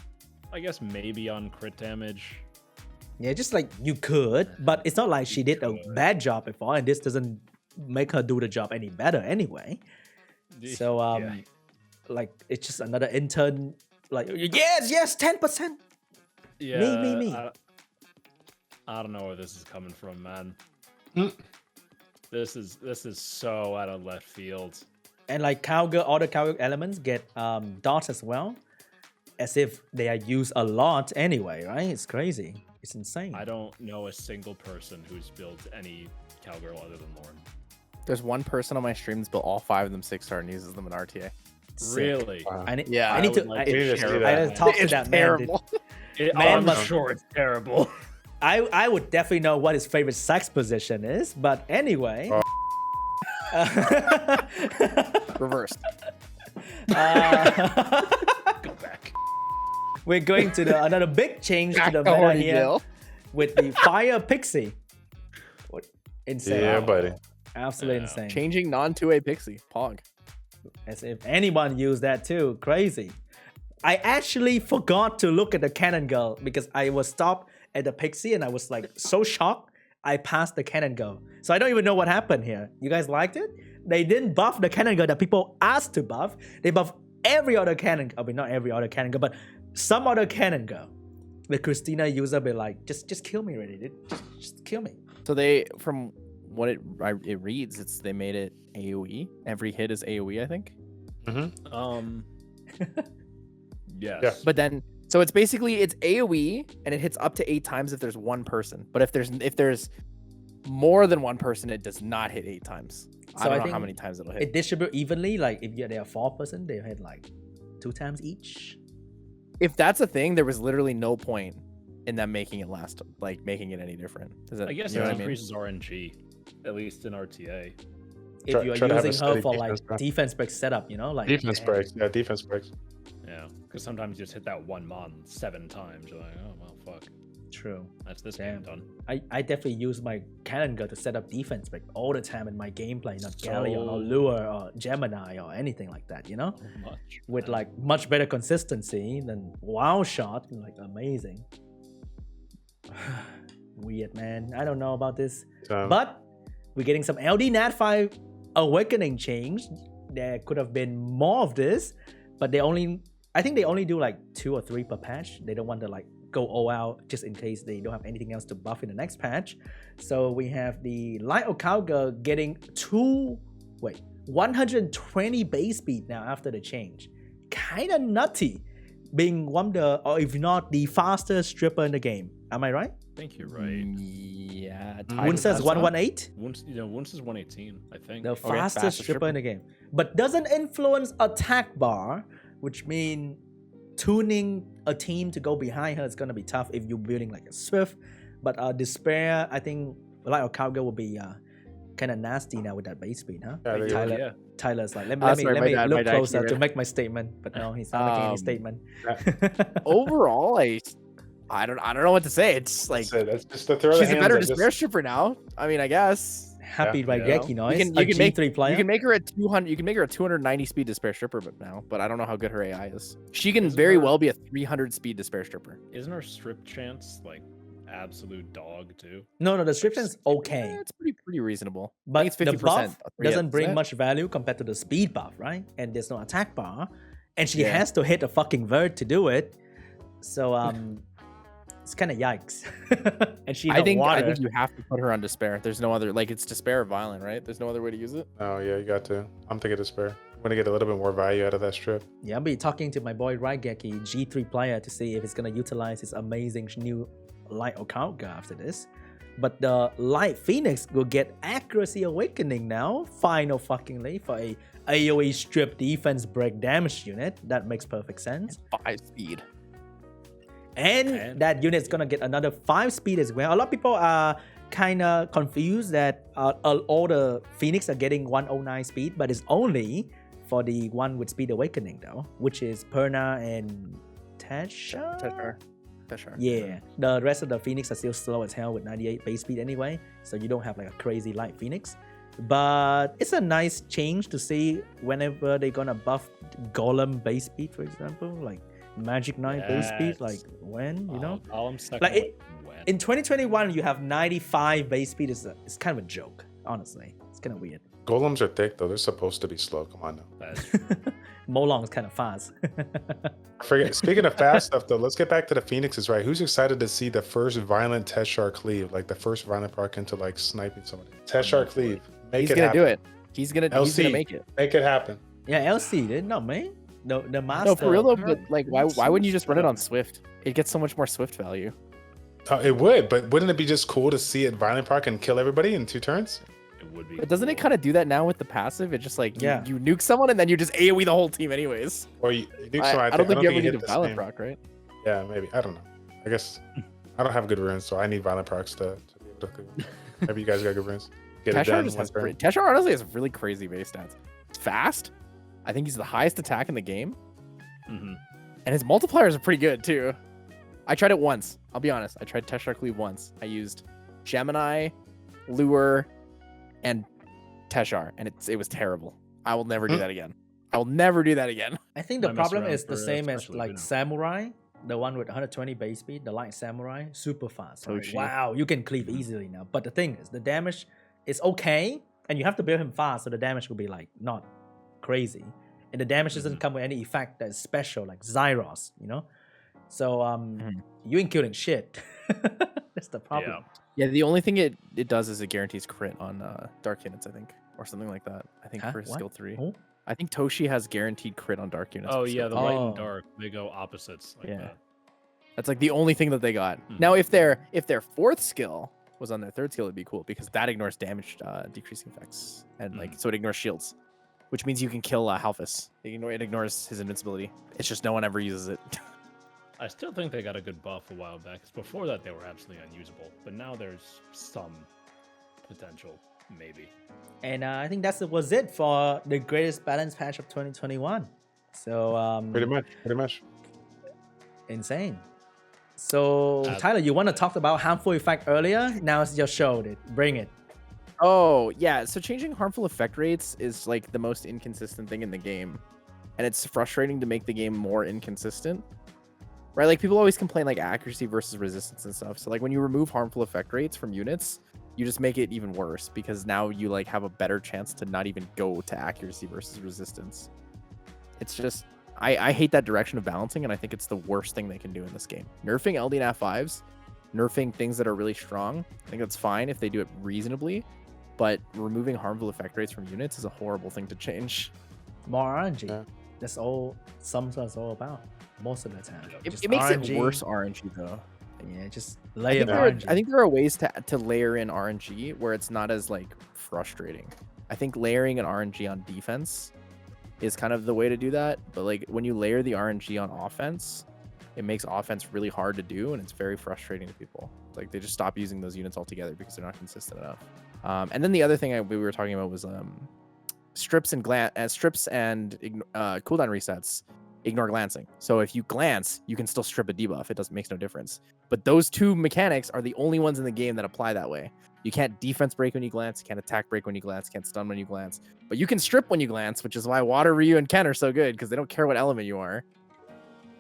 I guess maybe on crit damage. Yeah, just like you could, but it's not like she did a bad job before, and this doesn't make her do the job any better anyway. So, Yeah. like, it's just another intern. Like, yes, 10%. Yeah, Me. I don't know where this is coming from, man. Hmm. This is so out of left field. And like Cowgirl, all the Cowgirl elements get dots as well, as if they are used a lot anyway, right? It's crazy. It's insane. I don't know a single person who's built any Cowgirl other than Lauren. There's one person on my stream that's built all 5 of them 6-star and uses them in RTA. Sick. Really? Wow. I need, Yeah, I I need would to. like I, to We need to see I that. gotta talk to It's that man. dude. terrible. Man I'm must- sure it's terrible. I would definitely know what his favorite sex position is, but anyway. Oh. Reversed. Go back. We're going to another big change to Back the to meta horny here Gil. with the Fire Pixie. What? Insane. Yeah, buddy. Absolutely Yeah. insane. Changing non-2A Pixie. Pog. As if anyone used that too. Crazy. I actually forgot to look at the Cannon Girl because I was stopped at the Pixie and I was like so shocked. I passed the Cannon Girl. So I don't even know what happened here. You guys liked it? They didn't buff the Cannon Girl that people asked to buff. They buff every other Cannon Girl. I mean, not every other Cannon Girl, but some other Cannon Girl. The Christina user be like, just kill me already, dude. Just kill me. So they, from what it reads, they made it AoE. Every hit is AoE, I think. Mm-hmm. Yes. Yeah. But then, so it's basically it's AoE and it hits up to 8 times if there's one person. But if there's more than one person, it does not hit 8 times. So I don't I know think how many times it'll hit. It distribute evenly. Like if they are 4-person, they hit like 2 times each. If that's a thing, there was literally no point in them making it last, like making it any different. Does that, I guess you know it what I mean? increases RNG, at least in RTA. If Try- you are try to have a using her steady for like defense, bro. defense break setup, like Defense breaks. Yeah, defense breaks. Yeah, because sometimes you just hit that one mon 7 times. You're like, oh well, fuck. True. That's this Damn. game done. I definitely use my calendar to set up defense like all the time in my gameplay, not Galleon or So- Lure or Gemini or anything like that, you know? So much. With man. like much better consistency than Wow Shot, like amazing. Weird, man. I don't know about this. But we're getting some LD Nat 5 Awakening change. There could have been more of this, but I think they only do like 2 or 3 per patch. They don't want to like go all out just in case they don't have anything else to buff in the next patch. So we have the Light of Cowgirl getting 120 base speed now after the change. Kinda nutty, being one of the, or if not the fastest stripper in the game. Am I right? I think you're right. Yeah. Woon says 118. Wounds is 118, I think. The Okay, fastest fastest stripper in the game, but doesn't influence attack bar, which means tuning a team to go behind her is gonna be tough if you're building like a Swift. But Despair, I think Light of Cowgirl will be kind of nasty now with that base speed, huh? Yeah, they- Tyler, Yeah. Tyler's like, let Sorry, me my dad look closer came to in. make my statement, but no, he's not making any statement. Overall, I don't know what to say. It's like That's just to throw the she's a hands better up, just- despair stripper now. I mean, I guess Happy Yeah. Raigeki noise. you can a make G3 player. you can make her a 200. You can make her a 290 speed despair stripper, but I don't know how good her AI is. She can Isn't very her- well be a 300 speed despair stripper. Isn't our strip chance like absolute dog too? No, the description's okay. Yeah, it's pretty reasonable. I But think it's the 50%. buff Yeah, doesn't bring isn't it? much value compared to the speed buff, right? And there's no attack bar, and she Yeah. has to hit a fucking vert to do it. So it's kind of yikes. And she I don't think water. you have to put her on despair. There's no other it's despair or violent, right? There's no other way to use it. Oh yeah, you got to. I'm thinking despair. I'm gonna get a little bit more value out of that strip. Yeah, I'll be talking to my boy Raigeki, G3 player, to see if he's gonna utilize his amazing new Light Occult guy after this. But the Light Phoenix will get Accuracy Awakening now, final fuckingly, for a AoE strip defense break damage unit. That makes perfect sense. 5 speed. And that unit's gonna get another 5 speed as well. A lot of people are kind of confused that all the Phoenix are getting 109 speed, but it's only for the one with Speed Awakening though, which is Perna and Tasha. Teshar. Yeah, the rest of the Phoenix are still slow as hell with 98 base speed anyway, so you don't have like a crazy light Phoenix. But it's a nice change to see whenever they're gonna buff Golem base speed, for example, like Magic Knight base speed, Yes. like when, you know? Column second. Like when? In 2021, you have 95 base speed. It's kind of a joke, honestly. It's kind of weird. Golems are thick though. They're supposed to be slow. Come on now. That's true. Molong is kind of fast. Forget. Speaking of fast stuff though, let's get back to the Phoenixes, right? Who's excited to see the first violent Teshar cleave, like the first violent proc into like sniping somebody? Teshar cleave. Make He's it gonna happen. do it. He's gonna LC. make it. Make it happen. Yeah, LC did not me. The master. No, for real though. But like, why wouldn't you just run it on Swift? It gets so much more Swift value. It would, but wouldn't it be just cool to see it violent proc and kill everybody in 2 turns? It would be. But doesn't it cool. kind of do that now with the passive? It's just like Yeah. you nuke someone and then you just AoE the whole team anyways. Or you do I don't think you ever need hit a the violent same- proc, right? Yeah, maybe. I don't know. I guess I don't have good runes, so I need violent procs to be able to cleave. Maybe you guys got good runes. Get it Teshar done just one has turn. Teshar honestly has really crazy base stats. It's fast. I think he's the highest attack in the game, Mhm. and his multipliers are pretty good too. I tried it once. I'll be honest. I tried Teshar Cleave once. I used Gemini, Lure, and Teshar, and it was terrible. I will never do that again. I will never do that again. I think the Might mess problem around is the for a same as special like event. Samurai, the one with 120 base speed, the light Samurai, super fast. Right? Toshi. Wow, you can cleave easily now. But the thing is, the damage is okay, and you have to build him fast, so the damage will be like not crazy, and the damage doesn't come with any effect that is special like Zyros, you know. So you ain't killing shit. That's the problem. Yeah. Yeah, the only thing it does is it guarantees crit on dark units, I think, or something like that. I think Huh? for What? skill 3. Oh. I think Toshi has guaranteed crit on dark units. Oh for yeah, skill the 3. light Oh. and dark, they go opposites like Yeah. that. That's like the only thing that they got. Hmm. Now, if their 4th skill was on their 3rd skill, it'd be cool because that ignores damage decreasing effects and like so it ignores shields, which means you can kill Halfus. It ignores his invincibility. It's just no one ever uses it. I still think they got a good buff a while back. 'Cause before that, they were absolutely unusable. But now there's some potential, maybe. And I think that was it for the greatest balance patch of 2021. So Pretty much. insane. So Tyler, you want to talk about harmful effect earlier? Now it's your show. Bring it. Oh, yeah. So changing harmful effect rates is like the most inconsistent thing in the game. And it's frustrating to make the game more inconsistent. Right? Like people always complain like accuracy versus resistance and stuff. So like when you remove harmful effect rates from units, you just make it even worse because now you like have a better chance to not even go to accuracy versus resistance. It's just I hate that direction of balancing, and I think it's the worst thing they can do in this game. Nerfing LD NAF5s, nerfing things that are really strong, I think that's fine if they do it reasonably, but removing harmful effect rates from units is a horrible thing to change. More RNG. Yeah. That's all Samsung's all about most of the time. It makes it worse RNG though. Yeah, just I layer think, RNG. I think there are ways to layer in RNG where it's not as like frustrating. I think layering an RNG on defense is kind of the way to do that. But like when you layer the RNG on offense, it makes offense really hard to do, and it's very frustrating to people. Like they just stop using those units altogether because they're not consistent enough. And then the other thing we were talking about was strips and cooldown resets ignore glancing. So if you glance, you can still strip a debuff. It makes no difference. But those two mechanics are the only ones in the game that apply that way. You can't defense break when you glance, you can't attack break when you glance, can't stun when you glance. But you can strip when you glance, which is why Water, Ryu, and Ken are so good, because they don't care what element you are.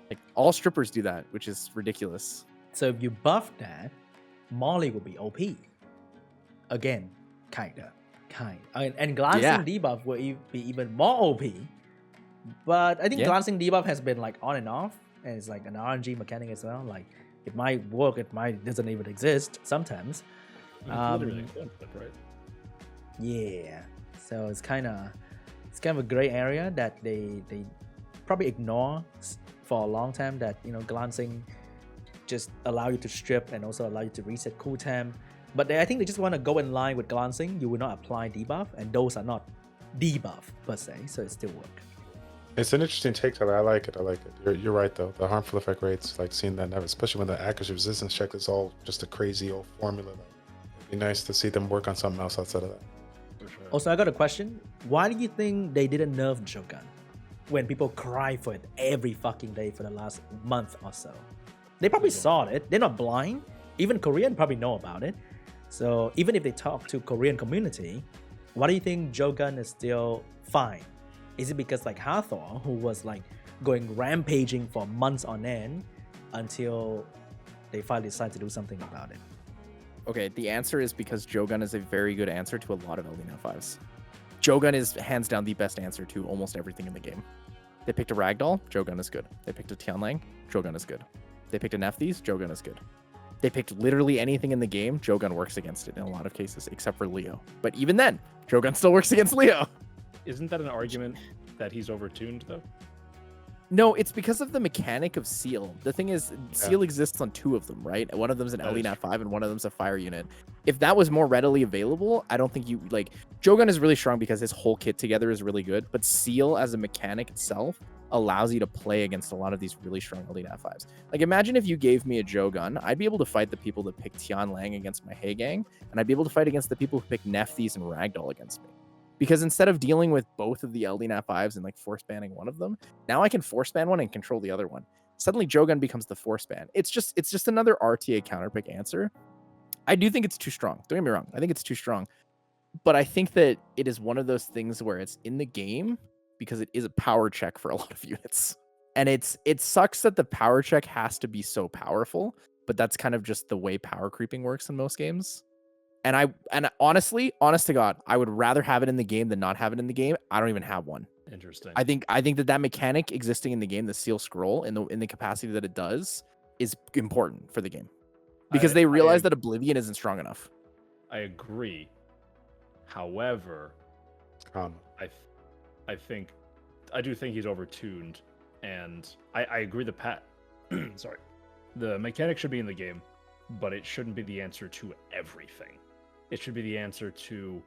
Like all strippers do that, which is ridiculous. So if you buff that, Molly will be OP. Again, kinda. And glancing debuff will be even more OP. But I think glancing debuff has been like on and off, and it's like an RNG mechanic as well. Like it might work, it might doesn't even exist sometimes. Right? Yeah. So it's kind of a gray area that they probably ignore for a long time. That glancing just allow you to strip and also allow you to reset cooldown. But I think they just want to go in line with glancing. You will not apply debuff, and those are not debuff per se, so it still work. It's an interesting take, Tyler. I like it. You're right though. The harmful effect rates, like seeing that never, especially when the accuracy resistance check is all just a crazy old formula. Like, it'd be nice to see them work on something else outside of that. For sure. Also, I got a question. Why do you think they didn't nerf Jeogun when people cry for it every fucking day for the last month or so? They probably saw it. They're not blind. Even Korean probably know about it. So even if they talk to Korean community, why do you think Jeogun is still fine? Is it because like Hathor, who was like going rampaging for months on end until they finally decided to do something about it? Okay, the answer is because Jeogun is a very good answer to a lot of LD NAF5s. Jeogun is hands down the best answer to almost everything in the game. They picked a Ragdoll, Jeogun is good. They picked a Tianlang, Jeogun is good. They picked a Nepthys, Jeogun is good. They picked literally anything in the game, Jeogun works against it in a lot of cases, except for Leo. But even then, Jeogun still works against Leo. Isn't that an argument that he's overtuned though? No, it's because of the mechanic of Seal. The thing is, Seal exists on two of them, right? One of them's an LD NAF5 and one of them's a fire unit. If that was more readily available, I don't think you like. Jeogun is really strong because his whole kit together is really good, but Seal as a mechanic itself allows you to play against a lot of these really strong LD NAF5s. Like imagine if you gave me a Jeogun, I'd be able to fight the people that pick Tianlang against my Hei Gang, and I'd be able to fight against the people who pick Nepthys and Ragdoll against me. Because instead of dealing with both of the LD NAF5s and like force banning one of them, now I can force ban one and control the other one. Suddenly Jeogun becomes the force ban. It's just another RTA counterpick answer. I do think it's too strong. Don't get me wrong. I think it's too strong. But I think that it is one of those things where it's in the game because it is a power check for a lot of units. And it sucks that the power check has to be so powerful, but that's kind of just the way power creeping works in most games. And honestly, honest to God, I would rather have it in the game than not have it in the game. I don't even have one. Interesting. I think that mechanic existing in the game, the Seal Scroll, in the capacity that it does, is important for the game. Because they realize that Oblivion isn't strong enough. I agree. However, I do think he's overtuned, and I agree sorry. The mechanic should be in the game, but it shouldn't be the answer to everything. It should be the answer to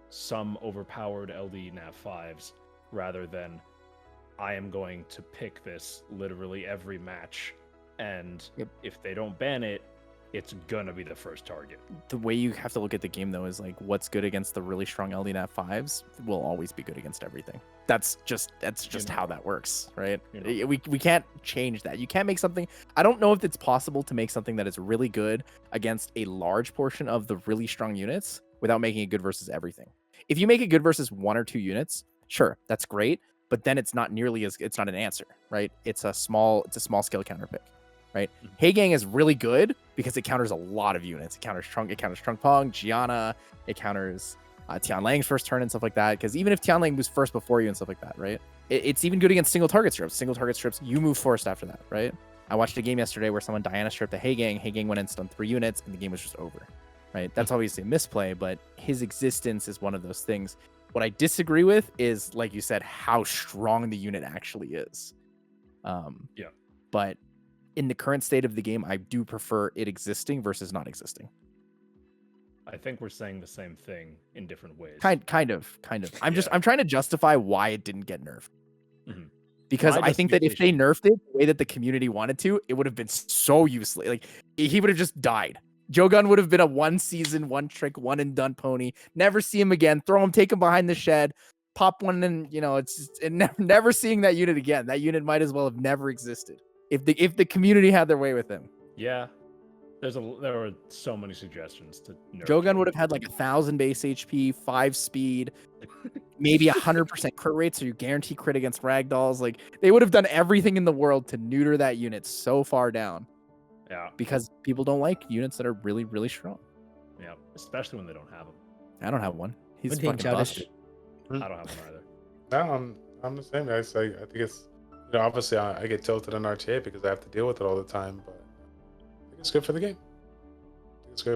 some overpowered LD NAF5s rather than I am going to pick this literally every match, and if they don't ban it, it's gonna be the first target. The way you have to look at the game, though, is like what's good against the really strong LDNAT 5s will always be good against everything. That's just how that works, right? We can't change that. You can't make something. I don't know if it's possible to make something that is really good against a large portion of the really strong units without making it good versus everything. If you make it good versus 1 or 2 units, sure, that's great, but then it's not an answer, right? It's a small scale counter pick, right? Heigang is really good because it counters a lot of units. It counters Trunk Pong, Gianna, it counters Tianlang's first turn and stuff like that. Because even if Tianlang was first before you and stuff like that, right? It's even good against single target strips. Single target strips, you move first after that, right? I watched a game yesterday where someone Diana stripped a Heigang. Heigang went and stunned 3 units, and the game was just over, right? That's obviously a misplay, but his existence is one of those things. What I disagree with is, like you said, how strong the unit actually is. But in the current state of the game, I do prefer it existing versus not existing. I think we're saying the same thing in different ways. Kind of. I'm trying to justify why it didn't get nerfed. Because I think that if they nerfed it the way that the community wanted to, it would have been so useless. Like, he would have just died. Jeogun would have been a 1 season, 1 trick, 1 and done pony. Never see him again. Throw him, take him behind the shed, pop one, and never seeing that unit again. That unit might as well have never existed if the community had their way with him. Yeah, there were so many suggestions to nerf. Jeogun would have had like 1,000 base HP, 5 speed, maybe 100% crit rate, so you guarantee crit against ragdolls. Like, they would have done everything in the world to neuter that unit so far down. Yeah. Because people don't like units that are really, really strong. Yeah, especially when they don't have them. I don't have one. He's What do you fucking think, busted. I don't have one either. No, I'm the same. I think it's, obviously I get tilted on RTA because I have to deal with it all the time, but I think it's good for the game.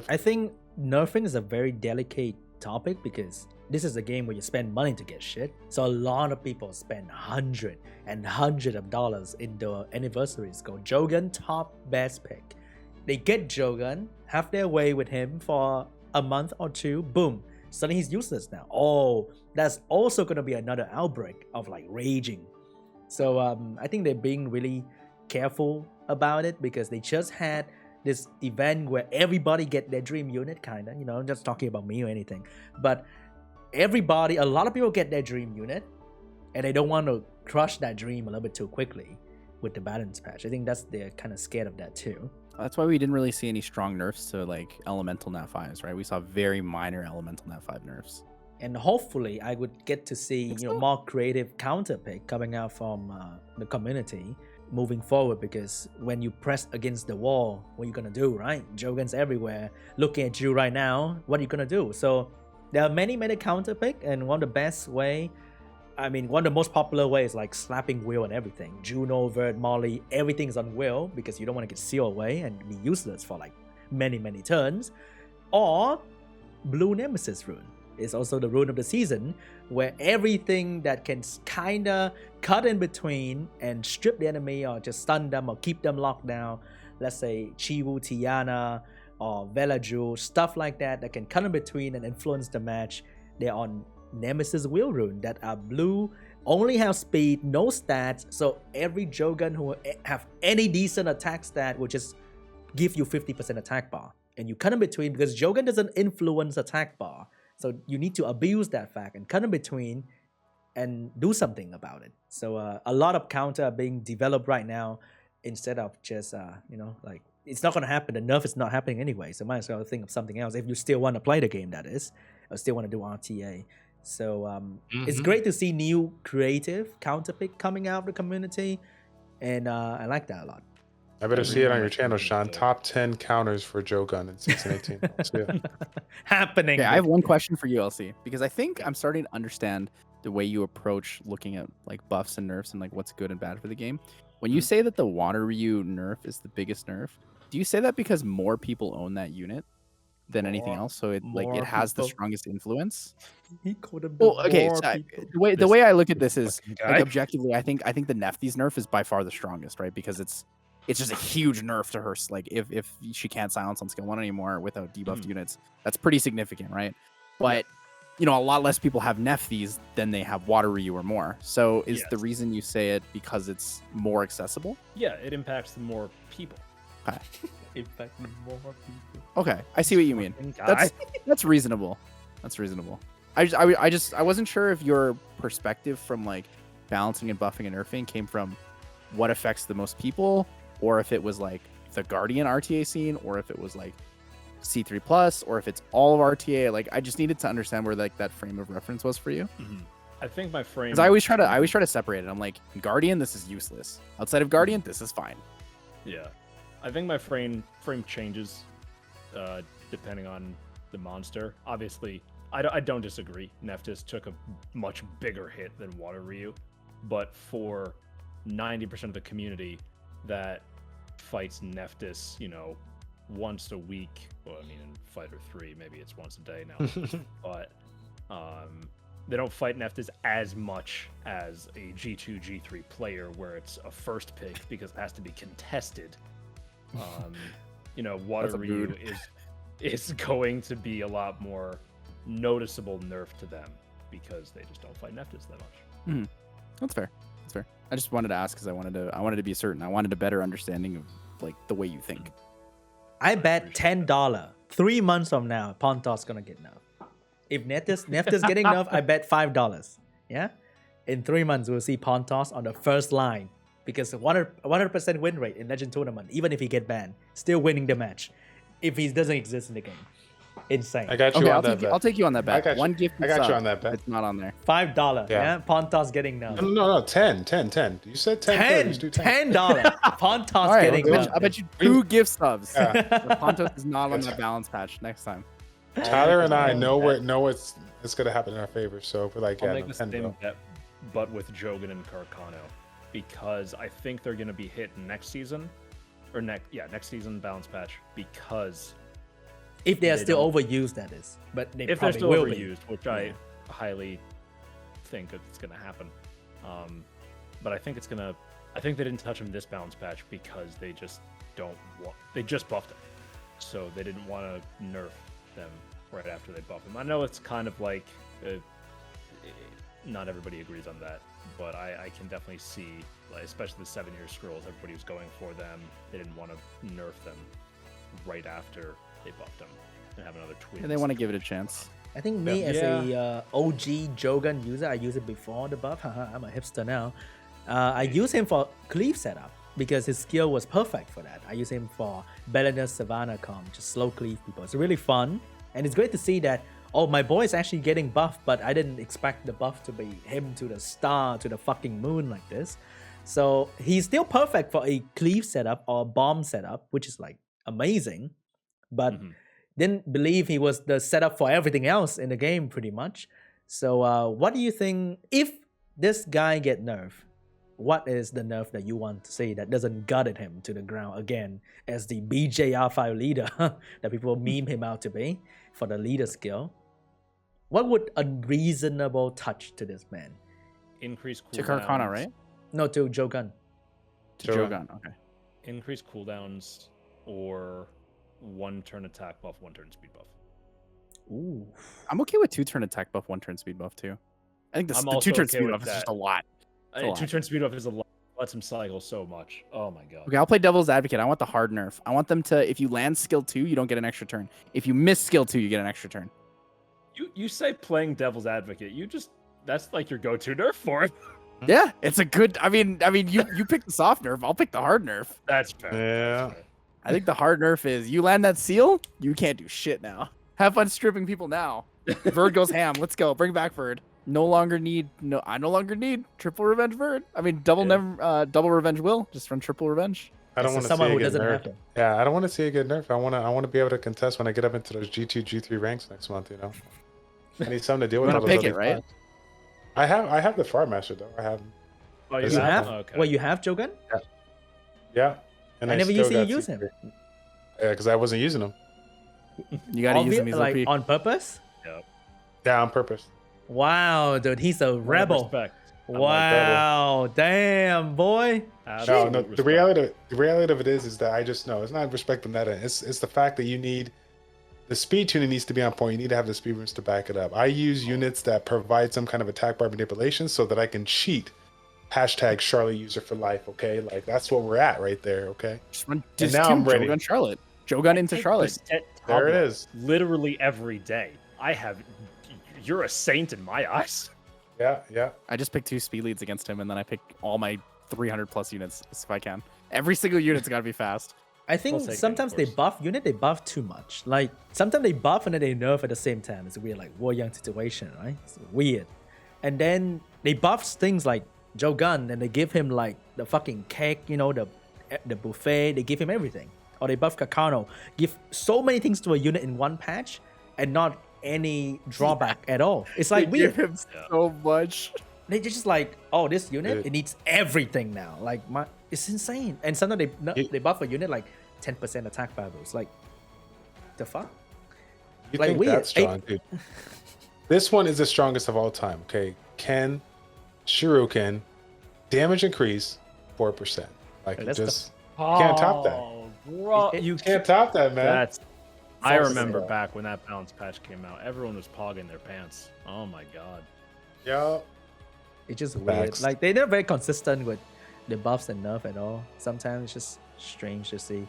I think nerfing is a very delicate topic because this is a game where you spend money to get shit. So a lot of people spend hundreds of dollars in the anniversaries. Go Jeogun, top best pick. They get Jeogun, have their way with him for a month or 2. Boom. Suddenly he's useless now. Oh, that's also going to be another outbreak of like raging. So I think they're being really careful about it because they just had this event where everybody get their dream unit, kind of, I'm just talking about me or anything. But a lot of people get their dream unit and they don't want to crush that dream a little bit too quickly with the balance patch. I think they're kind of scared of that too. That's why we didn't really see any strong nerfs to like elemental nat 5s, right? We saw very minor elemental nat 5 nerfs. And hopefully I would get to see more creative counter pick coming out from the community moving forward, because when you press against the wall, what are you gonna do, right? Jeogun's everywhere. Looking at you right now, what are you gonna do? So there are many counter pick, and one of the best way, one of the most popular ways, like slapping Will and everything. Juno, Vert, Molly, everything's on Will because you don't want to get sealed away and be useless for like many turns. Or Blue Nemesis rune is also the rune of the season, where everything that can kinda cut in between and strip the enemy or just stun them or keep them locked down, let's say Chiwu, Tiana, or Velaju, stuff like that can cut in between and influence the match. They're on Nemesis Will rune that are blue, only have speed, no stats, so every Jeogun who have any decent attack stat will just give you 50% attack bar. And you cut in between because Jeogun doesn't influence attack bar. So you need to abuse that fact and cut in between and do something about it. So a lot of counter are being developed right now instead of just, like, it's not going to happen. The nerf is not happening anyway. So might as well think of something else if you still want to play the game, that is, or still want to do RTA. So it's great to see new creative counter pick coming out of the community. And I like that a lot. I better see it on your channel, Sean. Top 10 counters for Jeogun in Season 18. Yeah. Happening. Okay, I have one question for you, LC, because I think I'm starting to understand the way you approach looking at like buffs and nerfs and like what's good and bad for the game. When you say that the Water Ryu nerf is the biggest nerf, do you say that because more people own that unit than anything else? So it has the strongest influence? Well, okay, so the way I look at this is like, objectively, I think the Nepthys nerf is by far the strongest, right? Because it's just a huge nerf to her. Like if she can't silence on skill 1 anymore without debuffed units, that's pretty significant, right? But a lot less people have Nepthys than they have Water Ryu or more. So is the reason you say it because it's more accessible? Yeah, it impacts more people. Okay. Infect more people. Okay, I see what you mean. Fucking guy. That's reasonable. That's reasonable. I wasn't sure if your perspective from like balancing and buffing and nerfing came from what affects the most people, or if it was like the Guardian RTA scene, or if it was like C3 plus, or if it's all of RTA. Like I just needed to understand where like that frame of reference was for you. I think my frame. Because I always try to separate it. I'm like, Guardian, this is useless. Outside of Guardian, this is fine. Yeah, I think my frame changes depending on the monster. Obviously, I don't disagree. Nepthys took a much bigger hit than Water Ryu, but for 90% of the community that fights Nepthys, you know, once a week. Well, I mean, in Fighter 3, maybe it's once a day now, but they don't fight Nepthys as much as a G2, G3 player where it's a first pick because it has to be contested. You know, Water Ryu is going to be a lot more noticeable nerf to them because they just don't fight Nepthys that much. That's fair. That's fair. I just wanted to ask because I wanted to be certain. I wanted a better understanding of like the way you think. I bet $10 3 months from now, Pontos gonna get nerfed. If Nepthys getting nerfed, I bet $5. Yeah, in 3 months we'll see Pontos on the first line because 100% win rate in Legend Tournament. Even if he get banned, still winning the match. If he doesn't exist in the game, insane. I got you Okay, on that bet. I'll take you on that bet. got you. One gift. I got you on that bet. It's not on there. $5. Yeah. Yeah, Pontos getting nerfed. No, 10. You said 10. Let's do 10. $10. Pontos All right, getting nerfed. I bet you 2 gift subs. Yeah. But Pontos is not on that balance patch next time. Tyler and I know it's gonna happen in our favor. So we're like, I'll yeah, make no, the 10, same bro. bet, but with Jeogun and Carcano, because I think they're going to be hit next season, or next season balance patch, because If they are They still don't- overused, that is. But they if they're probably still will be. overused, which I highly think it's going to happen. But I think they didn't touch him this balance patch because they just they just buffed him, so they didn't want to nerf them right after they buff him. I know it's kind of like not everybody agrees on that, but I can definitely see, like, especially the 7-year scrolls, everybody was going for them. They didn't want to nerf them right after they buffed them and have another twist. And they want to give it a chance. I think me as a OG Jeogun user, I use it before the buff. I'm a hipster now. I use him for cleave setup because his skill was perfect for that. I use him for Belenus Savannah comp, just slow cleave people. It's really fun. And it's great to see that, oh, my boy is actually getting buffed, but I didn't expect the buff to be him to the star, to the fucking moon like this. So he's still perfect for a cleave setup or bomb setup, which is like amazing. But didn't believe he was the setup for everything else in the game pretty much. So what do you think, if this guy get nerfed, what is the nerf that you want to see that doesn't gutted him to the ground again as the BJR5 leader that people meme him out to be for the leader skill? What would a reasonable touch to this man? Increase cooldowns. To Carcana, right? No, to Jeogun. To Jeogun, okay. Increase cooldowns or 1 turn attack buff, 1 turn speed buff. Ooh. I'm okay with 2 turn attack buff, 1 turn speed buff too. I think the I'm 2 also turn okay speed with buff is that. just a lot. It's a lot. 2 turn speed buff is a lot. Lets him cycle so much. Oh my god. Okay, I'll play devil's advocate. I want the hard nerf. I want them to, if you land skill 2, you don't get an extra turn. If you miss skill 2, you get an extra turn. You say playing devil's advocate. That's like your go-to nerf for it. Yeah, it's a good. I mean, you pick the soft nerf. I'll pick the hard nerf. That's fair. Yeah. That's fair. I think the hard nerf is you land that seal, you can't do shit now. Have fun stripping people now. Verd goes ham. Let's go. Bring back Verd. I no longer need triple revenge Verd. I mean, double revenge will just run triple revenge. I don't want to see someone it who get doesn't have nerfed. to. Yeah, I don't want to see it get nerfed. I want to be able to contest when I get up into those G2, G3 ranks next month. You know, I need something to deal with. You all wanna those pick other it, right? clans. I have the Far Master though. I have him. Oh, You You Yeah. have? Okay. Well, you have Jeogun? Yeah. And I never still used to got use him. secret. Yeah, because I wasn't using him. You gotta use him. He's like OP. on purpose? Yeah, on purpose. Wow, dude, he's a rebel. Respect. Wow, damn, boy. Absolute No, respect. the reality of it is that I just know it's not respecting that end. It's the fact that you need the speed tuning needs to be on point. You need to have the speed rooms to back it up. I use units that provide some kind of attack bar manipulation so that I can cheat Hashtag Charlotte user for life. Okay, like that's what we're at right there. Okay. Just run And now I'm ready. Jogun Charlotte. Jogun into Charlotte. There it is. Literally every day. You're a saint in my eyes. Yeah. I just picked 2 speed leads against him, and then I pick all my 300 plus units if I can. Every single unit's got to be fast. I think We'll take it, sometimes of they course. buff unit, they buff too much. Like sometimes they buff and then they nerf at the same time. It's a weird like War Young situation, right? It's weird. And then they buff things like Jeogun and they give him like the fucking cake, you know, the buffet. They give him everything. Or they buff Kakano, give so many things to a unit in one patch and not any drawback at all. It's like They weird. give him so much. They just like, oh, this unit, Dude. it needs everything now. Like it's insane. And sometimes they buff a unit like 10% attack levels. Like the fuck? You Like, think weird. that's strong, dude? This one is the strongest of all time. Okay, Ken, Shuriken, damage increase 4%. Like Hey, you that's just can't top that. Bro, It- you Can't top that, man. That's. I False remember zero. back when that balance patch came out. Everyone was pogging their pants. Oh my god. Yeah. It's just weird. Facts. Like they're not very consistent with the buffs and nerf at all. Sometimes it's just strange to see.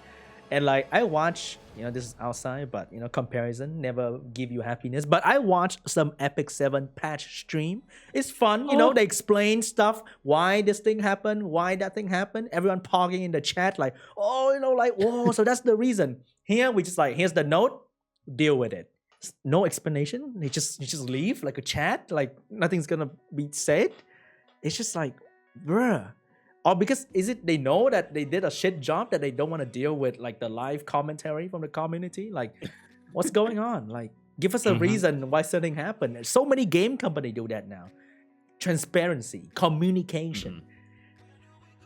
And like I watch, you know, this is outside, but you know, comparison never give you happiness. But I watch some Epic 7 patch stream. It's fun, you know, they explain stuff, why this thing happened, why that thing happened. Everyone pogging in the chat, like, oh, you know, like, whoa, so that's the reason. Here we just like, here's the note, deal with it. No explanation. You just leave like a chat, like nothing's gonna be said. It's just like, bruh. Or because is it they know that they did a shit job that they don't want to deal with like the live commentary from the community? Like, what's going on? Like, give us a reason why something happened. So many game company do that now. Transparency, communication.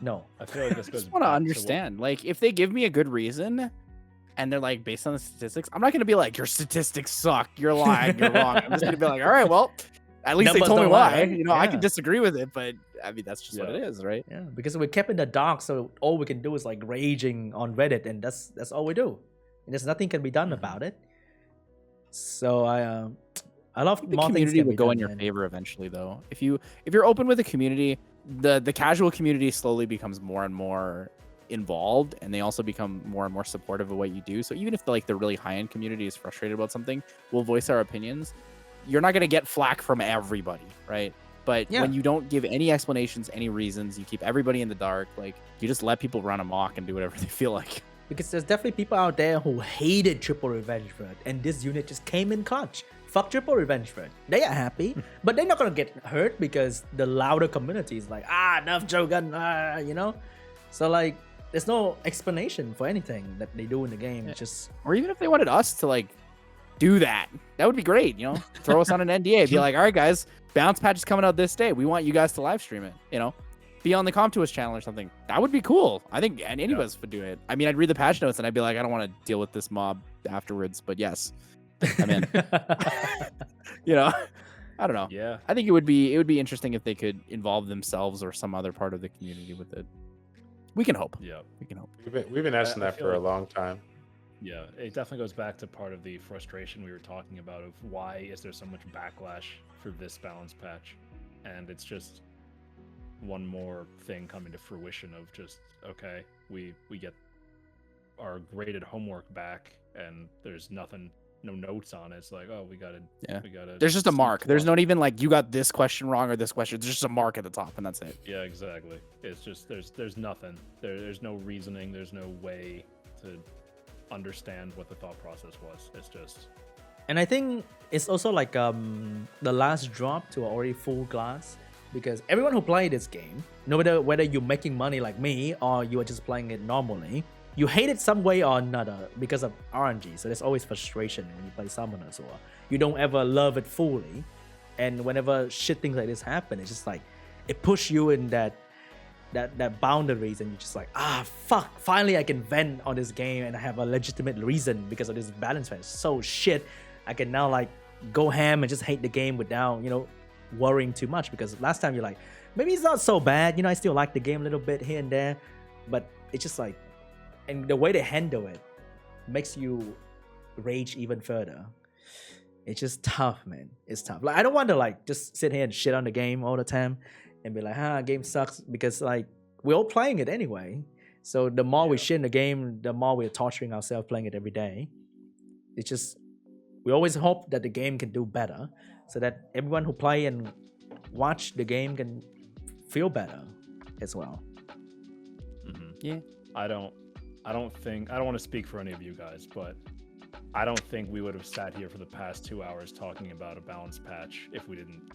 No. I feel like this I goes. just want to understand. Like, if they give me a good reason, and they're like based on the statistics, I'm not gonna be like, your statistics suck, you're lying, you're wrong. I'm just gonna be like, all right, well, at least Numbers they told me don't why. lie. You know, I Yeah. can disagree with it, but I mean, that's just what Yeah. it is, right? Yeah, because we're kept in the dark, so all we can do is like raging on Reddit, and that's all we do. And there's nothing can be done about it. So I love The more things community can will be go done, in your man. favor eventually, though. If you're open with the community, the casual community slowly becomes more and more involved, and they also become more and more supportive of what you do. So even if the really high-end community is frustrated about something, we'll voice our opinions. You're not gonna get flack from everybody, right? But Yeah. when you don't give any explanations, any reasons, you keep everybody in the dark. Like, you just let people run amok and do whatever they feel like. Because there's definitely people out there who hated Triple Revenge Bird, and this unit just came in clutch. Fuck Triple Revenge Bird. They are happy, but they're not gonna get hurt because the louder community is like, enough Jeogun, you know? So like, there's no explanation for anything that they do in the game. It's just, Or even if they wanted us to like do that, that would be great. You know, throw us on an NDA, be like, all right, guys, bounce patch is coming out this day. We want you guys to live stream it. You know, be on the Com to Us channel or something. That would be cool. I think any of us would do it. I mean, I'd read the patch notes and I'd be like, I don't want to deal with this mob afterwards, but yes, I'm in. You know, I don't know. Yeah. I think it would be interesting if they could involve themselves or some other part of the community with it. We can hope. Yeah. We can hope. We've been asking I that feel for a like- long time. Yeah, it definitely goes back to part of the frustration we were talking about of why is there so much backlash for this balance patch, and it's just one more thing coming to fruition of just, okay, we get our graded homework back and there's nothing, no notes on it. It's like, oh, we gotta There's just a C++. mark. There's not even like, you got this question wrong or this question. There's just a mark at the top and that's it. Yeah, exactly. It's just there's nothing. There's no reasoning. There's no way to understand what the thought process was. It's just and I think it's also like the last drop to already full glass, because everyone who play this game, no matter whether you're making money like me or you are just playing it normally, you hate it some way or another because of RNG. So there's always frustration when you play Summoners, or you don't ever love it fully. And whenever shit things like this happen, it's just like it pushes you in that boundaries, and you're just like, fuck, finally I can vent on this game and I have a legitimate reason because of this balance patch. So shit, I can now like go ham and just hate the game without, you know, worrying too much, because last time you're like, maybe it's not so bad, you know, I still like the game a little bit here and there, but it's just like, and the way they handle it makes you rage even further. It's just tough, man. It's tough. Like, I don't want to like just sit here and shit on the game all the time and be like, game sucks, because like we're all playing it anyway. So the more we shit in the game, the more we're torturing ourselves playing it every day. It's just, we always hope that the game can do better, so that everyone who play and watch the game can feel better as well. Yeah. I don't want to speak for any of you guys, but I don't think we would have sat here for the past 2 hours talking about a balance patch if we didn't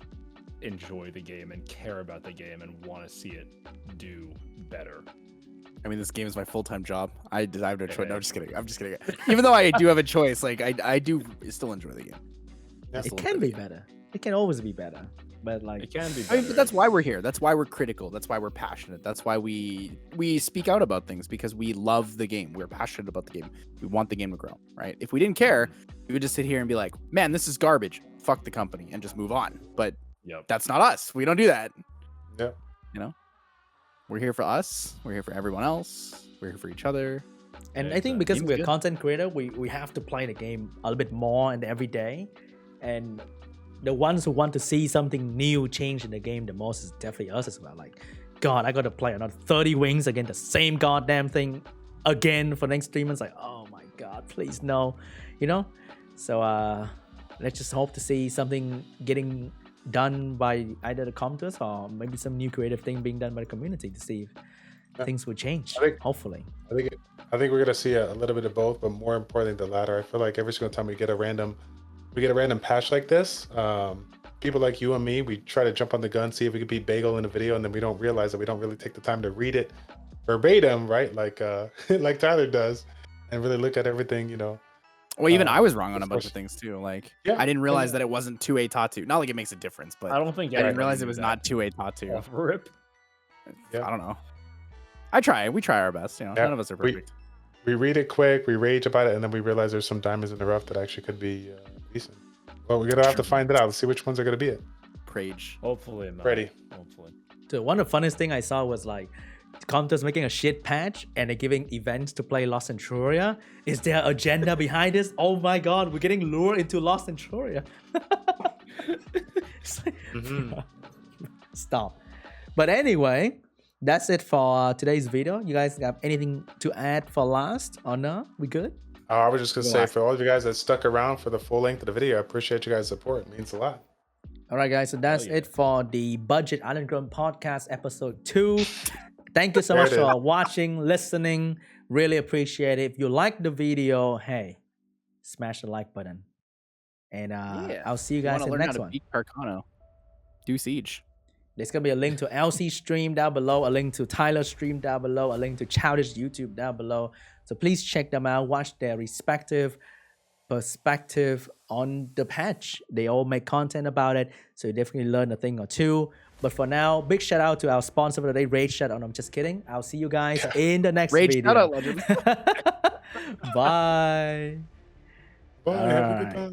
enjoy the game and care about the game and want to see it do better. I mean, this game is my full-time job. I have no choice. No, I'm just kidding. I'm just kidding. Even though I do have a choice, like I do still enjoy the game. It can be better. It can always be better. But like, it can be better. I mean, but that's why we're here. That's why we're critical. That's why we're passionate. That's why we speak out about things, because we love the game. We're passionate about the game. We want the game to grow, right? If we didn't care, we would just sit here and be like, man, this is garbage. Fuck the company and just move on. But that's not us. We don't do that. Yep. You know, we're here for us. We're here for everyone else. We're here for each other. And I think because we're content creator, we have to play the game a little bit more and every day. And the ones who want to see something new change in the game the most is definitely us as well. Like, God, I got to play another 30 wings again, the same goddamn thing again for the next 3 months. Like, oh my God, please no, you know? So let's just hope to see something getting done by either the commenters or maybe some new creative thing being done by the community to see if things will change, hopefully. I think we're going to see a little bit of both, but more importantly, the latter. I feel like every single time we get a random patch like this, people like you and me, we try to jump on the gun, see if we could beat Bagel in a video, and then we don't realize that we don't really take the time to read it verbatim, right? Like like Tyler does, and really look at everything, you know. Well, even I was wrong on a bunch of things too. Like, I didn't realize that it wasn't 2A TATU. Not like it makes a difference, but I don't think I didn't realize it was not 2A TATU. Rip. I don't know. We try our best, you know. None of us are perfect. We read it quick, we rage about it, and then we realize there's some diamonds in the rough that actually could be decent. Well, we're gonna have to find it out. Let's see which ones are gonna be it. Prage. Hopefully not. Ready. Hopefully. So one of the funniest thing I saw was like commenters making a shit patch and they're giving events to play Lost in Troria. Is there agenda behind this? Oh my God, we're getting lured into Lost in Troria. Stop. But anyway, that's it for today's video. You guys have anything to add for last or no? We good? I was just gonna say, for all of you guys that stuck around for the full length of the video, I appreciate you guys' support. It means a lot. All right, guys. So that's it for the Budget Island Grown Podcast episode 2. Thank you so much for watching, listening. Really appreciate it. If you like the video, hey, smash the like button. And I'll see you guys in the next one. Beat Carcano. Do Siege. There's going to be a link to LC's stream down below, a link to Tyler's stream down below, a link to Chowdish's YouTube down below. So please check them out. Watch their respective perspective on the patch. They all make content about it, so you definitely learn a thing or two. But for now, big shout out to our sponsor for the day, Raid Shout Out. I'm just kidding. I'll see you guys in the next video. Raid Shout Out, legend. Bye. Bye. Have a good time.